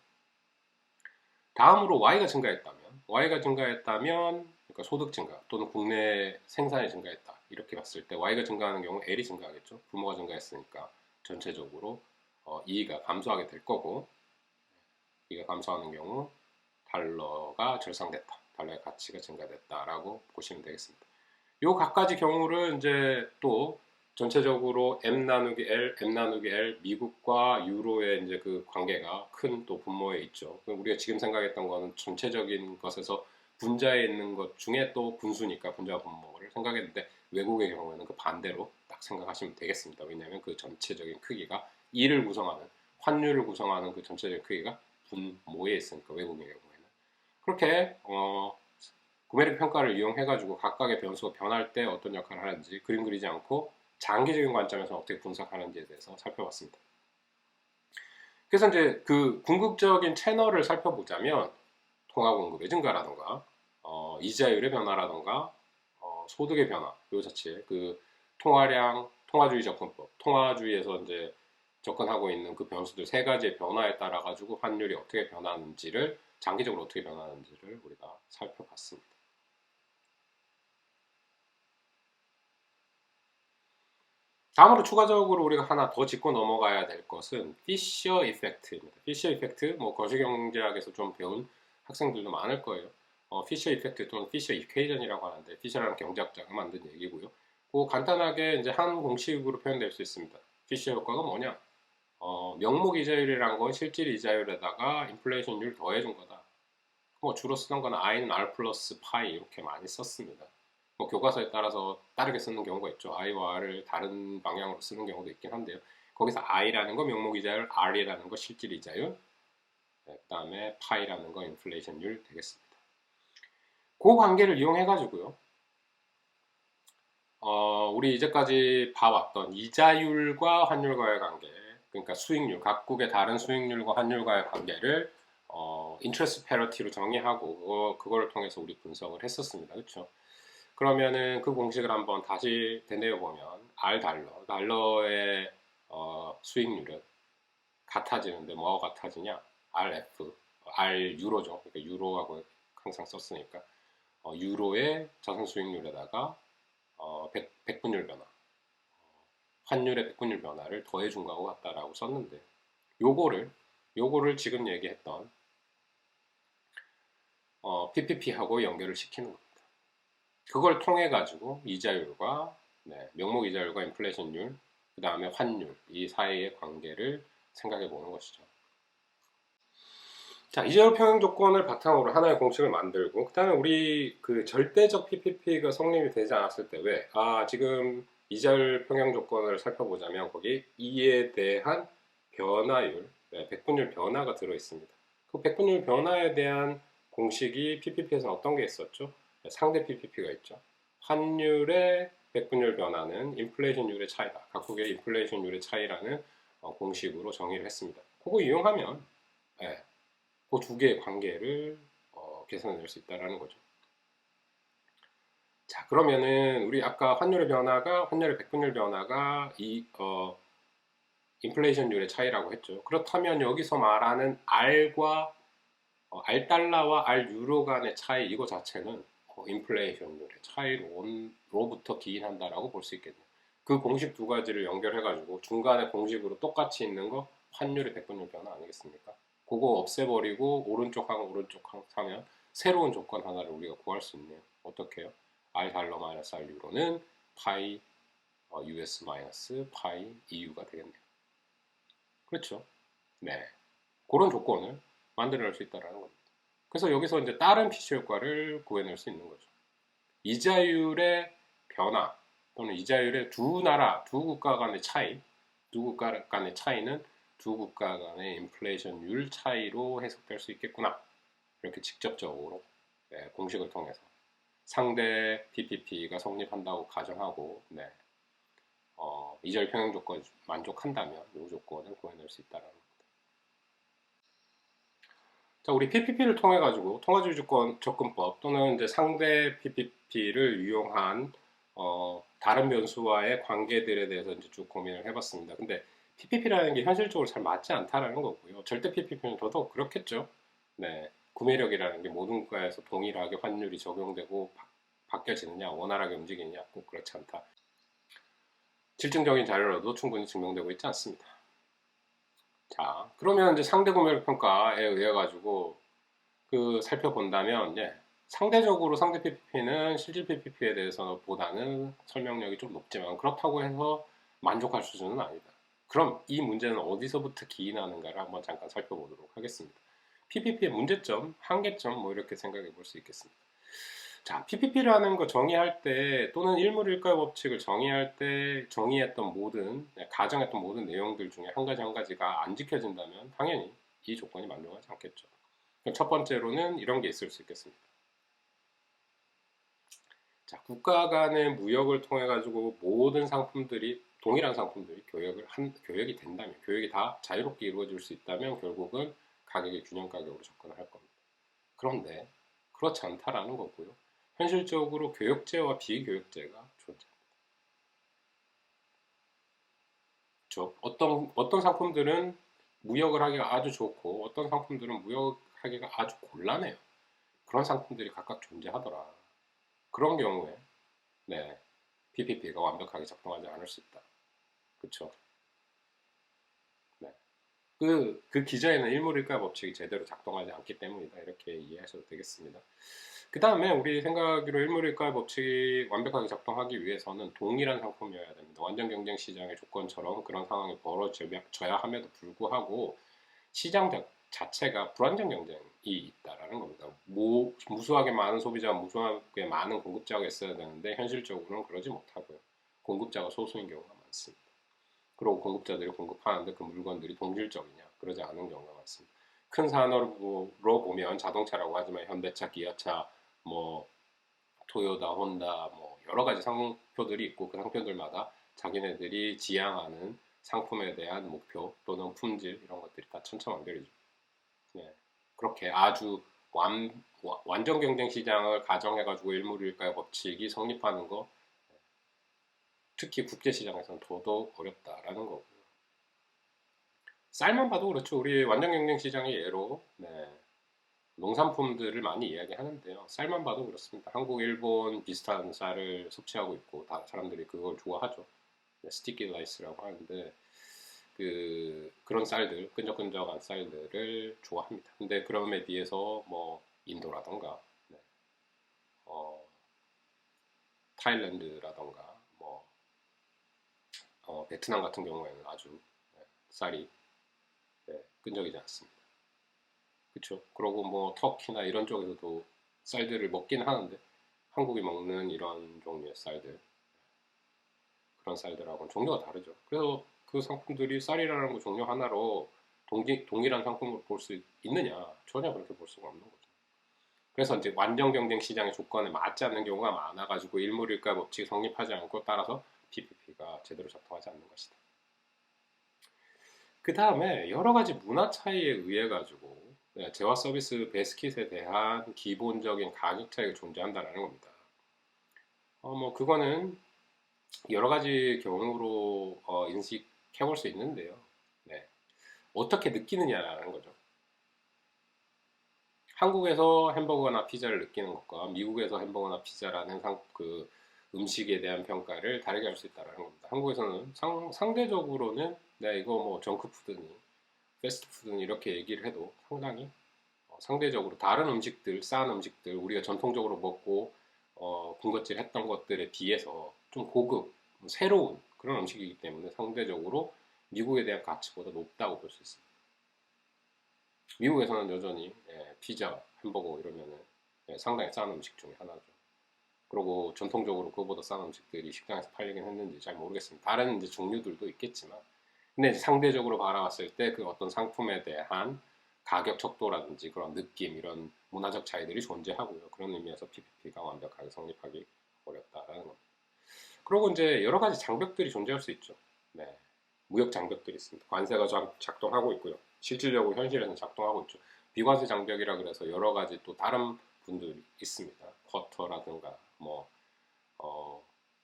다음으로 Y가 증가했다면 그러니까 소득 증가 또는 국내 생산이 증가했다. 이렇게 봤을 때 Y가 증가하는 경우 L이 증가하겠죠. 부모가 증가했으니까 전체적으로 E가 감소하게 될 거고 E가 감소하는 경우 달러가 절상됐다. 달러의 가치가 증가됐다라고 보시면 되겠습니다. 요 각가지 경우를 이제 또 전체적으로 M 나누기 L, 미국과 유로의 이제 그 관계가 큰 또 분모에 있죠. 우리가 지금 생각했던 거는 전체적인 것에서 분자에 있는 것 중에 또 분수니까 분자와 분모를 생각했는데 외국의 경우에는 그 반대로 딱 생각하시면 되겠습니다. 왜냐하면 그 전체적인 크기가 이를 구성하는 환율을 구성하는 그 전체적인 크기가 분모에 있으니까 외국의 경우에는 그렇게 구매력 평가를 이용해가지고 각각의 변수가 변할 때 어떤 역할을 하는지 그림 그리지 않고 장기적인 관점에서 어떻게 분석하는지에 대해서 살펴봤습니다. 그래서 이제 그 궁극적인 채널을 살펴보자면 통화 공급의 증가라던가 이자율의 변화라던가 소득의 변화 요 자체 그 통화량 통화주의 접근법 통화주의에서 이제 접근하고 있는 그 변수들 세 가지의 변화에 따라 가지고 환율이 어떻게 변하는지를 장기적으로 어떻게 변하는지를 우리가 살펴봤습니다. 다음으로 추가적으로 우리가 하나 더 짚고 넘어가야 될 것은 피셔 이펙트입니다. 피셔 이펙트, 뭐 거시경제학에서 좀 배운 학생들도 많을 거예요. 피셔 이펙트 또는 피셔 이퀘이전이라고 하는데 피셔라는 경제학자가 만든 얘기고요. 그 간단하게 이제 한 공식으로 표현될 수 있습니다. 피셔 효과가 뭐냐? 명목 이자율이란 건 실질 이자율에다가 인플레이션율 더해준 거다. 뭐 주로 쓰던 건 I는 R 플러스 파이 이렇게 많이 썼습니다. 뭐 교과서에 따라서 다르게 쓰는 경우가 있죠. I와 R을 다른 방향으로 쓰는 경우도 있긴 한데요. 거기서 I라는 거 명목이자율, R이라는 거 실질이자율, 네, 그다음에 파이라는 거 인플레이션율 되겠습니다. 그 관계를 이용해 가지고요. 우리 이제까지 봐왔던 이자율과 환율과의 관계, 그러니까 수익률, 각국의 다른 수익률과 환율과의 관계를 인트레스트 패러티로 정의하고 그거를 통해서 우리 분석을 했었습니다. 그렇죠? 그러면은 그 공식을 한번 다시 되뇌어 보면 R 달러의 수익률은 같아지는데 뭐가 같아지냐? RF, R 유로죠. 그러니까 유로하고 항상 썼으니까 유로의 자산 수익률에다가 100분율 변화, 환율의 백분율 변화를 더해준 거하고 같다라고 썼는데 요거를 요거를 지금 얘기했던 PPP하고 연결을 시키는 겁니다. 그걸 통해 가지고 이자율과 명목 이자율과 인플레이션율, 그 다음에 환율 이 사이의 관계를 생각해 보는 것이죠. 자, 이자율 평형 조건을 바탕으로 하나의 공식을 만들고 그다음에 우리 그 절대적 PPP가 성립이 되지 않았을 때 왜? 지금 이자율 평형 조건을 살펴보자면 거기 이에 대한 변화율, 백분율 변화가 들어 있습니다. 그 백분율 변화에 대한 공식이 PPP에서 어떤 게 있었죠? 상대 PPP가 있죠. 환율의 백분율 변화는 인플레이션율의 차이다. 각국의 인플레이션율의 차이라는 공식으로 정의를 했습니다. 그거 이용하면 그 두 개의 관계를 계산해낼 수 있다는 거죠. 자, 그러면은 우리 아까 환율의 백분율 변화가 인플레이션율의 차이라고 했죠. 그렇다면 여기서 말하는 R 달러와 R 유로 간의 차이 이거 자체는 인플레이션율의 차이로부터 기인한다라고 볼 수 있겠네요. 그 공식 두 가지를 연결해가지고 중간에 공식으로 똑같이 있는 거 환율의 백분율 변화 아니겠습니까? 그거 없애버리고 오른쪽하고 오른쪽 하면 새로운 조건 하나를 우리가 구할 수 있네요. 어떻게 해요? R 달러 마이너스 R 유로는 파이 US 마이너스 파이 EU가 되겠네요. 그렇죠? 네. 그런 조건을 만들어낼 수 있다는 겁니다. 그래서 여기서 이제 다른 PC 효과를 구해낼 수 있는 거죠. 이자율의 변화 또는 이자율의 두 국가 간의 차이, 두 국가 간의 차이는 두 국가 간의 인플레이션율 차이로 해석될 수 있겠구나. 이렇게 직접적으로 공식을 통해서 상대 PPP가 성립한다고 가정하고 이자율 평형 조건 만족한다면 이 조건을 구해낼 수 있다는 겁니다. 자, 우리 PPP를 통해 가지고 통화주의 조건 접근법 또는 이제 상대 PPP를 이용한 다른 변수와의 관계들에 대해서 이제 쭉 고민을 해봤습니다. 근데 PPP라는 게 현실적으로 잘 맞지 않다라는 거고요. 절대 PPP는 더더욱 그렇겠죠. 네, 구매력이라는 게 모든 국가에서 동일하게 환율이 적용되고 바뀌어지느냐, 원활하게 움직이느냐, 꼭 그렇지 않다. 실증적인 자료로도 충분히 증명되고 있지 않습니다. 자, 그러면 이제 상대 구매력 평가에 의해 가지고 살펴본다면, 상대적으로 상대 PPP는 실질 PPP에 대해서 보다는 설명력이 좀 높지만 그렇다고 해서 만족할 수준은 아니다. 그럼 이 문제는 어디서부터 기인하는가를 한번 잠깐 살펴보도록 하겠습니다. PPP의 문제점, 한계점 뭐 이렇게 생각해 볼 수 있겠습니다. 자, PPP라는 거 정의할 때 또는 일물일가 법칙을 정의할 때 가정했던 모든 내용들 중에 한 가지가 안 지켜진다면 당연히 이 조건이 만족하지 않겠죠. 첫 번째로는 이런 게 있을 수 있겠습니다. 자, 국가 간의 무역을 통해 가지고 모든 상품들이 동일한 상품들이 교역이 된다면, 교역이 다 자유롭게 이루어질 수 있다면 결국은 가격이 균형 가격으로 접근을 할 겁니다. 그런데 그렇지 않다라는 거고요. 현실적으로 교역제와 비교역제가 존재합니다. 그렇죠? 어떤 상품들은 무역을 하기가 아주 좋고 어떤 상품들은 무역하기가 아주 곤란해요. 그런 상품들이 각각 존재하더라. 그런 경우에 PPP가 완벽하게 작동하지 않을 수 있다. 그렇죠? 네. 그 기저에는 일물일가 법칙이 제대로 작동하지 않기 때문이다. 이렇게 이해하셔도 되겠습니다. 그 다음에 우리 생각으로 일물일가 법칙이 완벽하게 작동하기 위해서는 동일한 상품이어야 됩니다. 완전 경쟁 시장의 조건처럼 그런 상황이 벌어져야 함에도 불구하고 자체가 불안정 경쟁이 있다라는 겁니다. 무수하게 많은 소비자와 무수하게 많은 공급자가 있어야 되는데 현실적으로는 그러지 못하고요. 공급자가 소수인 경우가 많습니다. 그리고 공급자들이 공급하는데 그 물건들이 동질적이냐? 그러지 않은 경우가 많습니다. 큰 산업으로 보면 자동차라고 하지만 현대차, 기아차, 뭐 토요타, 혼다, 뭐 여러 가지 상표들이 있고 그 상표들마다 자기네들이 지향하는 상품에 대한 목표 또는 품질 이런 것들이 다 천차만별이죠. 네. 그렇게 아주 완전 경쟁 시장을 가정해가지고 일물일가의 법칙이 성립하는 거 특히 국제 시장에서는 더더욱 어렵다라는 거고요. 쌀만 봐도 그렇죠. 우리 완전 경쟁 시장의 예로 농산품들을 많이 이야기하는데요. 쌀만 봐도 그렇습니다. 한국, 일본 비슷한 쌀을 섭취하고 있고 다 사람들이 그걸 좋아하죠. 스티키 라이스라고 하는데 그런 쌀들, 끈적끈적한 쌀들을 좋아합니다. 근데 그럼에 비해서 뭐 인도라던가 어, 타일랜드라던가 뭐 베트남 같은 경우에는 아주 쌀이 끈적이지 않습니다. 그렇죠. 그리고 뭐 터키나 이런 쪽에서도 쌀들을 먹긴 하는데 한국이 먹는 이런 종류의 쌀들 그런 쌀들하고는 종류가 다르죠. 그래서 그 상품들이 쌀이라는 거 종류 하나로 동일한 상품으로 볼 수 있느냐? 전혀 그렇게 볼 수가 없는 거죠. 그래서 이제 완전 경쟁 시장의 조건에 맞지 않는 경우가 많아가지고 일물일가 법칙이 성립하지 않고 따라서 PPP가 제대로 작동하지 않는 것이다. 그 다음에 여러 가지 문화 차이에 의해 가지고 재화 서비스 베스킷에 대한 기본적인 가격 차이가 존재한다는 겁니다. 뭐 그거는 여러 가지 경우로 인식해 볼 수 있는데요. 네. 어떻게 느끼느냐라는 거죠. 한국에서 햄버거나 피자를 느끼는 것과 미국에서 햄버거나 피자라는 그 음식에 대한 평가를 다르게 할 수 있다는 겁니다. 한국에서는 상대적으로는 이거 뭐 정크푸드니 패스트푸드니 이렇게 얘기를 해도 상당히 상대적으로 다른 음식들, 싼 음식들, 우리가 전통적으로 먹고 군것질 했던 것들에 비해서 좀 고급, 새로운 그런 음식이기 때문에 상대적으로 미국에 대한 가치보다 높다고 볼 수 있습니다. 미국에서는 여전히 피자, 햄버거 이러면은 상당히 싼 음식 중에 하나죠. 그리고 전통적으로 그거보다 싼 음식들이 식당에서 팔리긴 했는지 잘 모르겠습니다. 다른 이제 종류들도 있겠지만, 근데 이제 상대적으로 바라봤을 때 그 어떤 상품에 대한 가격 척도라든지 그런 느낌 이런 문화적 차이들이 존재하고요. 그런 의미에서 PPP가 완벽하게 성립하기 어렵다라는 겁니다. 그리고 이제 여러 가지 장벽들이 존재할 수 있죠. 네. 무역 장벽들이 있습니다. 관세가 작동하고 있고요. 실질적으로 현실에서는 작동하고 있죠. 비관세 장벽이라 그래서 여러 가지 또 다른 분들이 있습니다. 쿼터라든가 뭐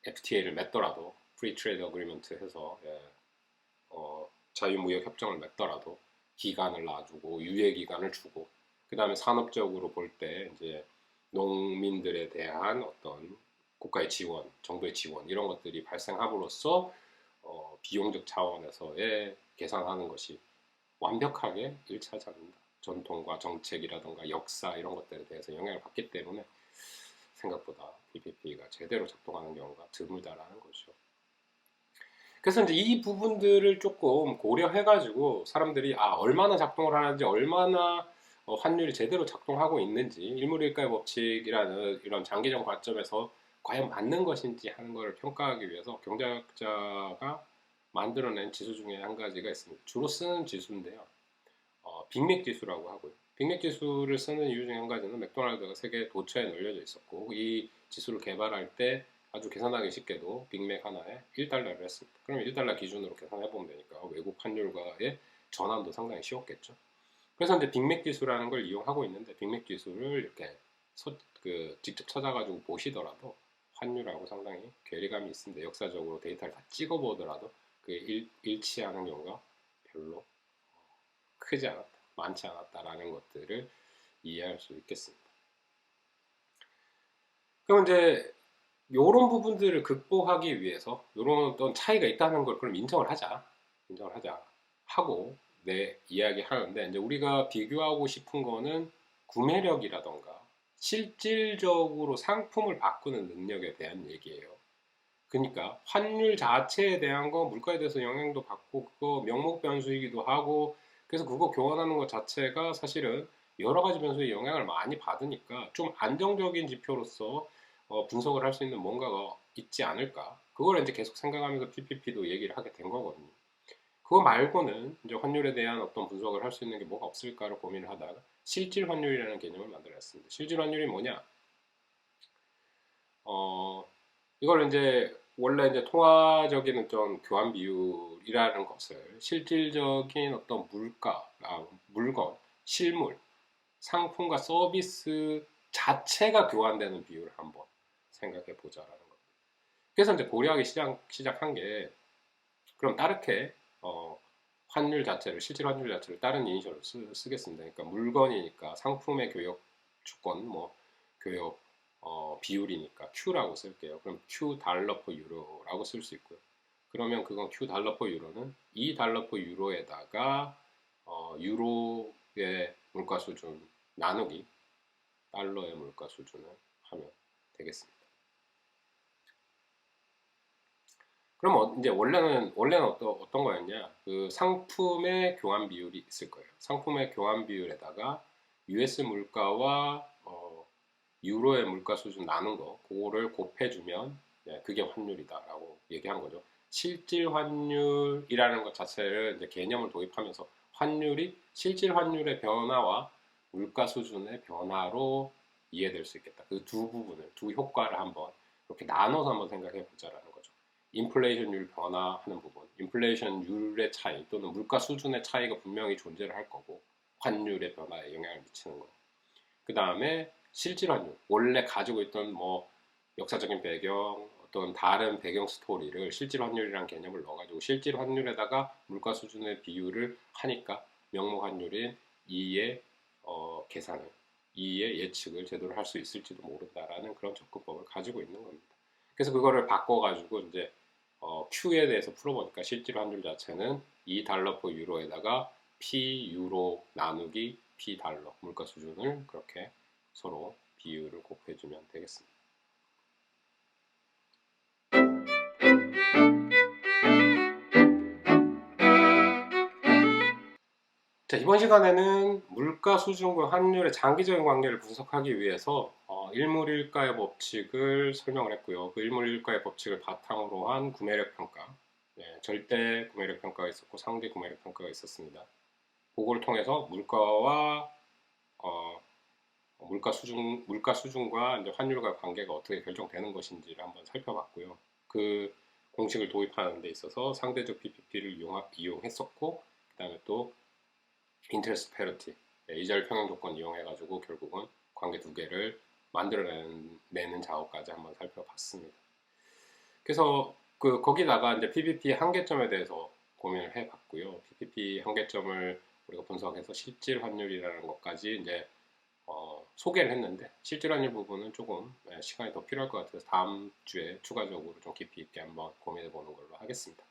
FTA를 맺더라도 프리 트레이드 어그리먼트 해서 자유무역 협정을 맺더라도 기간을 놔주고 유예 기간을 주고 그 다음에 산업적으로 볼 때 이제 농민들에 대한 어떤 국가의 지원, 정부의 지원 이런 것들이 발생함으로써 비용적 차원에서의 계산하는 것이 완벽하게 일치하지 않는다. 전통과 정책이라든가 역사 이런 것들에 대해서 영향을 받기 때문에 생각보다 PPP가 제대로 작동하는 경우가 드물다라는 거죠. 그래서 이제 이 부분들을 조금 고려해가지고 사람들이 얼마나 작동을 하는지 얼마나 환율이 제대로 작동하고 있는지 일물일가의 법칙이라는 이런 장기적 관점에서 과연 맞는 것인지 하는 것을 평가하기 위해서 경제학자가 만들어낸 지수 중에 한 가지가 있습니다. 주로 쓰는 지수인데요. 빅맥 지수라고 하고요. 빅맥 지수를 쓰는 이유 중에 한 가지는 맥도날드가 세계 도처에 널려져 있었고 이 지수를 개발할 때 아주 계산하기 쉽게도 빅맥 하나에 1달러를 했습니다. 그럼 1달러 기준으로 계산해보면 되니까 외국 환율과의 전환도 상당히 쉬웠겠죠. 그래서 이제 빅맥 지수라는 걸 이용하고 있는데 빅맥 지수를 이렇게 직접 찾아가지고 보시더라도 환율하고 상당히 괴리감이 있습니다. 역사적으로 데이터를 다 찍어보더라도 그게 일치하는 경우가 별로 크지 않았다, 많지 않았다라는 것들을 이해할 수 있겠습니다. 그럼 이제 이런 부분들을 극복하기 위해서 이런 어떤 차이가 있다는 걸 그럼 인정을 하자 하고 내 이야기 하는데 이제 우리가 비교하고 싶은 거는 구매력이라던가 실질적으로 상품을 바꾸는 능력에 대한 얘기예요. 그러니까 환율 자체에 대한 거 물가에 대해서 영향도 받고 그거 명목 변수이기도 하고 그래서 그거 교환하는 것 자체가 사실은 여러 가지 변수에 영향을 많이 받으니까 좀 안정적인 지표로서 분석을 할 수 있는 뭔가가 있지 않을까. 그걸 이제 계속 생각하면서 PPP도 얘기를 하게 된 거거든요. 그거 말고는 이제 환율에 대한 어떤 분석을 할 수 있는 게 뭐가 없을까를 고민을 하다가 실질 환율이라는 개념을 만들었습니다. 실질 환율이 뭐냐? 어, 이걸 이제 원래 이제 통화적인 어떤 교환 비율이라는 것을 실질적인 어떤 물건, 실물, 상품과 서비스 자체가 교환되는 비율을 한번 생각해 보자라는 겁니다. 그래서 이제 고려하기 시작한 게 그럼 따르게 환율 자체를 실질 환율 자체를 다른 이니셜로 쓰겠습니다. 그러니까 물건이니까 상품의 교역 주권 뭐 교역 비율이니까 Q라고 쓸게요. 그럼 Q 달러 퍼 유로라고 쓸 수 있고요. 그러면 그건 Q 달러 퍼 유로는 2 달러 퍼 유로에다가 유로의 물가 수준 나누기 달러의 물가 수준을 하면 되겠습니다. 그럼 이제 원래는 어떤 거였냐? 그 상품의 교환 비율이 있을 거예요. 상품의 교환 비율에다가 US 물가와 유로의 물가 수준 나눈 거, 그거를 곱해주면 그게 환율이다라고 얘기한 거죠. 실질 환율이라는 것 자체를 이제 개념을 도입하면서 환율이 실질 환율의 변화와 물가 수준의 변화로 이해될 수 있겠다. 그 두 부분을, 두 효과를 한번 이렇게 나눠서 한번 생각해 보자라는 거죠. 인플레이션율 변화하는 부분, 인플레이션율의 차이 또는 물가 수준의 차이가 분명히 존재를 할 거고 환율의 변화에 영향을 미치는 거. 그 다음에 실질 환율, 원래 가지고 있던 뭐 역사적인 배경, 어떤 다른 배경 스토리를 실질 환율이라는 개념을 넣어가지고 실질 환율에다가 물가 수준의 비율을 하니까 명목 환율인 이의 계산을, 이의 예측을 제대로 할 수 있을지도 모른다라는 그런 접근법을 가지고 있는 겁니다. 그래서 그거를 바꿔가지고 이제 Q에 대해서 풀어보니까 실질 환율 자체는 2 달러 퍼 유로에다가 P 유로 나누기 P 달러 물가 수준을 그렇게 서로 비율을 곱해주면 되겠습니다. 자, 이번 시간에는 물가 수준과 환율의 장기적인 관계를 분석하기 위해서 일물일가의 법칙을 설명을 했고요. 그 일물일가의 법칙을 바탕으로 한 구매력 평가, 절대 구매력 평가가 있었고 상대 구매력 평가가 있었습니다. 그걸 통해서 물가와 어, 물가 수준과 이제 환율과 관계가 어떻게 결정되는 것인지를 한번 살펴봤고요. 그 공식을 도입하는 데 있어서 상대적 PPP를 이용했었고, 그다음에 또 인터레스트 페널티, 이자율 평형 조건 이용해가지고 결국은 관계 두 개를 만들어내는 작업까지 한번 살펴봤습니다. 그래서 거기다가 이제 PPP 한계점에 대해서 고민을 해봤고요. PPP 한계점을 우리가 분석해서 실질 환율이라는 것까지 이제 소개를 했는데 실질 환율 부분은 조금 시간이 더 필요할 것 같아서 다음 주에 추가적으로 좀 깊이 있게 한번 고민해 보는 걸로 하겠습니다.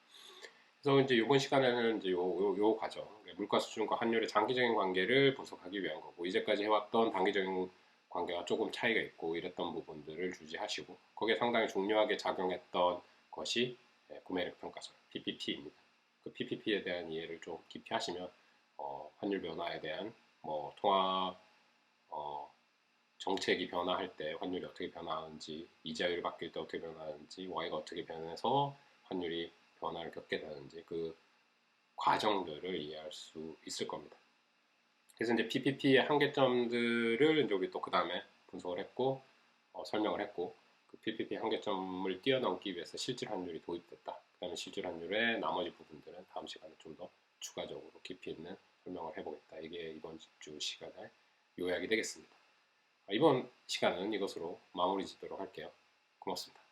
그래서 이제 이번 시간에는 이제 요 과정, 물가 수준과 환율의 장기적인 관계를 분석하기 위한 거고, 이제까지 해왔던 단기적인 관계가 조금 차이가 있고 이랬던 부분들을 주지하시고, 거기에 상당히 중요하게 작용했던 것이 구매력 평가서 PPP입니다. 그 PPP에 대한 이해를 좀 깊이 하시면 환율 변화에 대한 뭐 통화 정책이 변화할 때 환율이 어떻게 변화하는지, 이자율이 바뀔 때 어떻게 변화하는지, Y가 어떻게 변해서 환율이 변화를 겪게 되는지 그 과정들을 이해할 수 있을 겁니다. 그래서 이제 PPP의 한계점들을 이제 우리 또 그 다음에 분석을 했고 설명을 했고 그 PPP 한계점을 뛰어넘기 위해서 실질 환율이 도입됐다. 그 다음에 실질 환율의 나머지 부분들은 다음 시간에 좀 더 추가적으로 깊이 있는 설명을 해보겠다. 이게 이번 주 시간의 요약이 되겠습니다. 이번 시간은 이것으로 마무리 짓도록 할게요. 고맙습니다.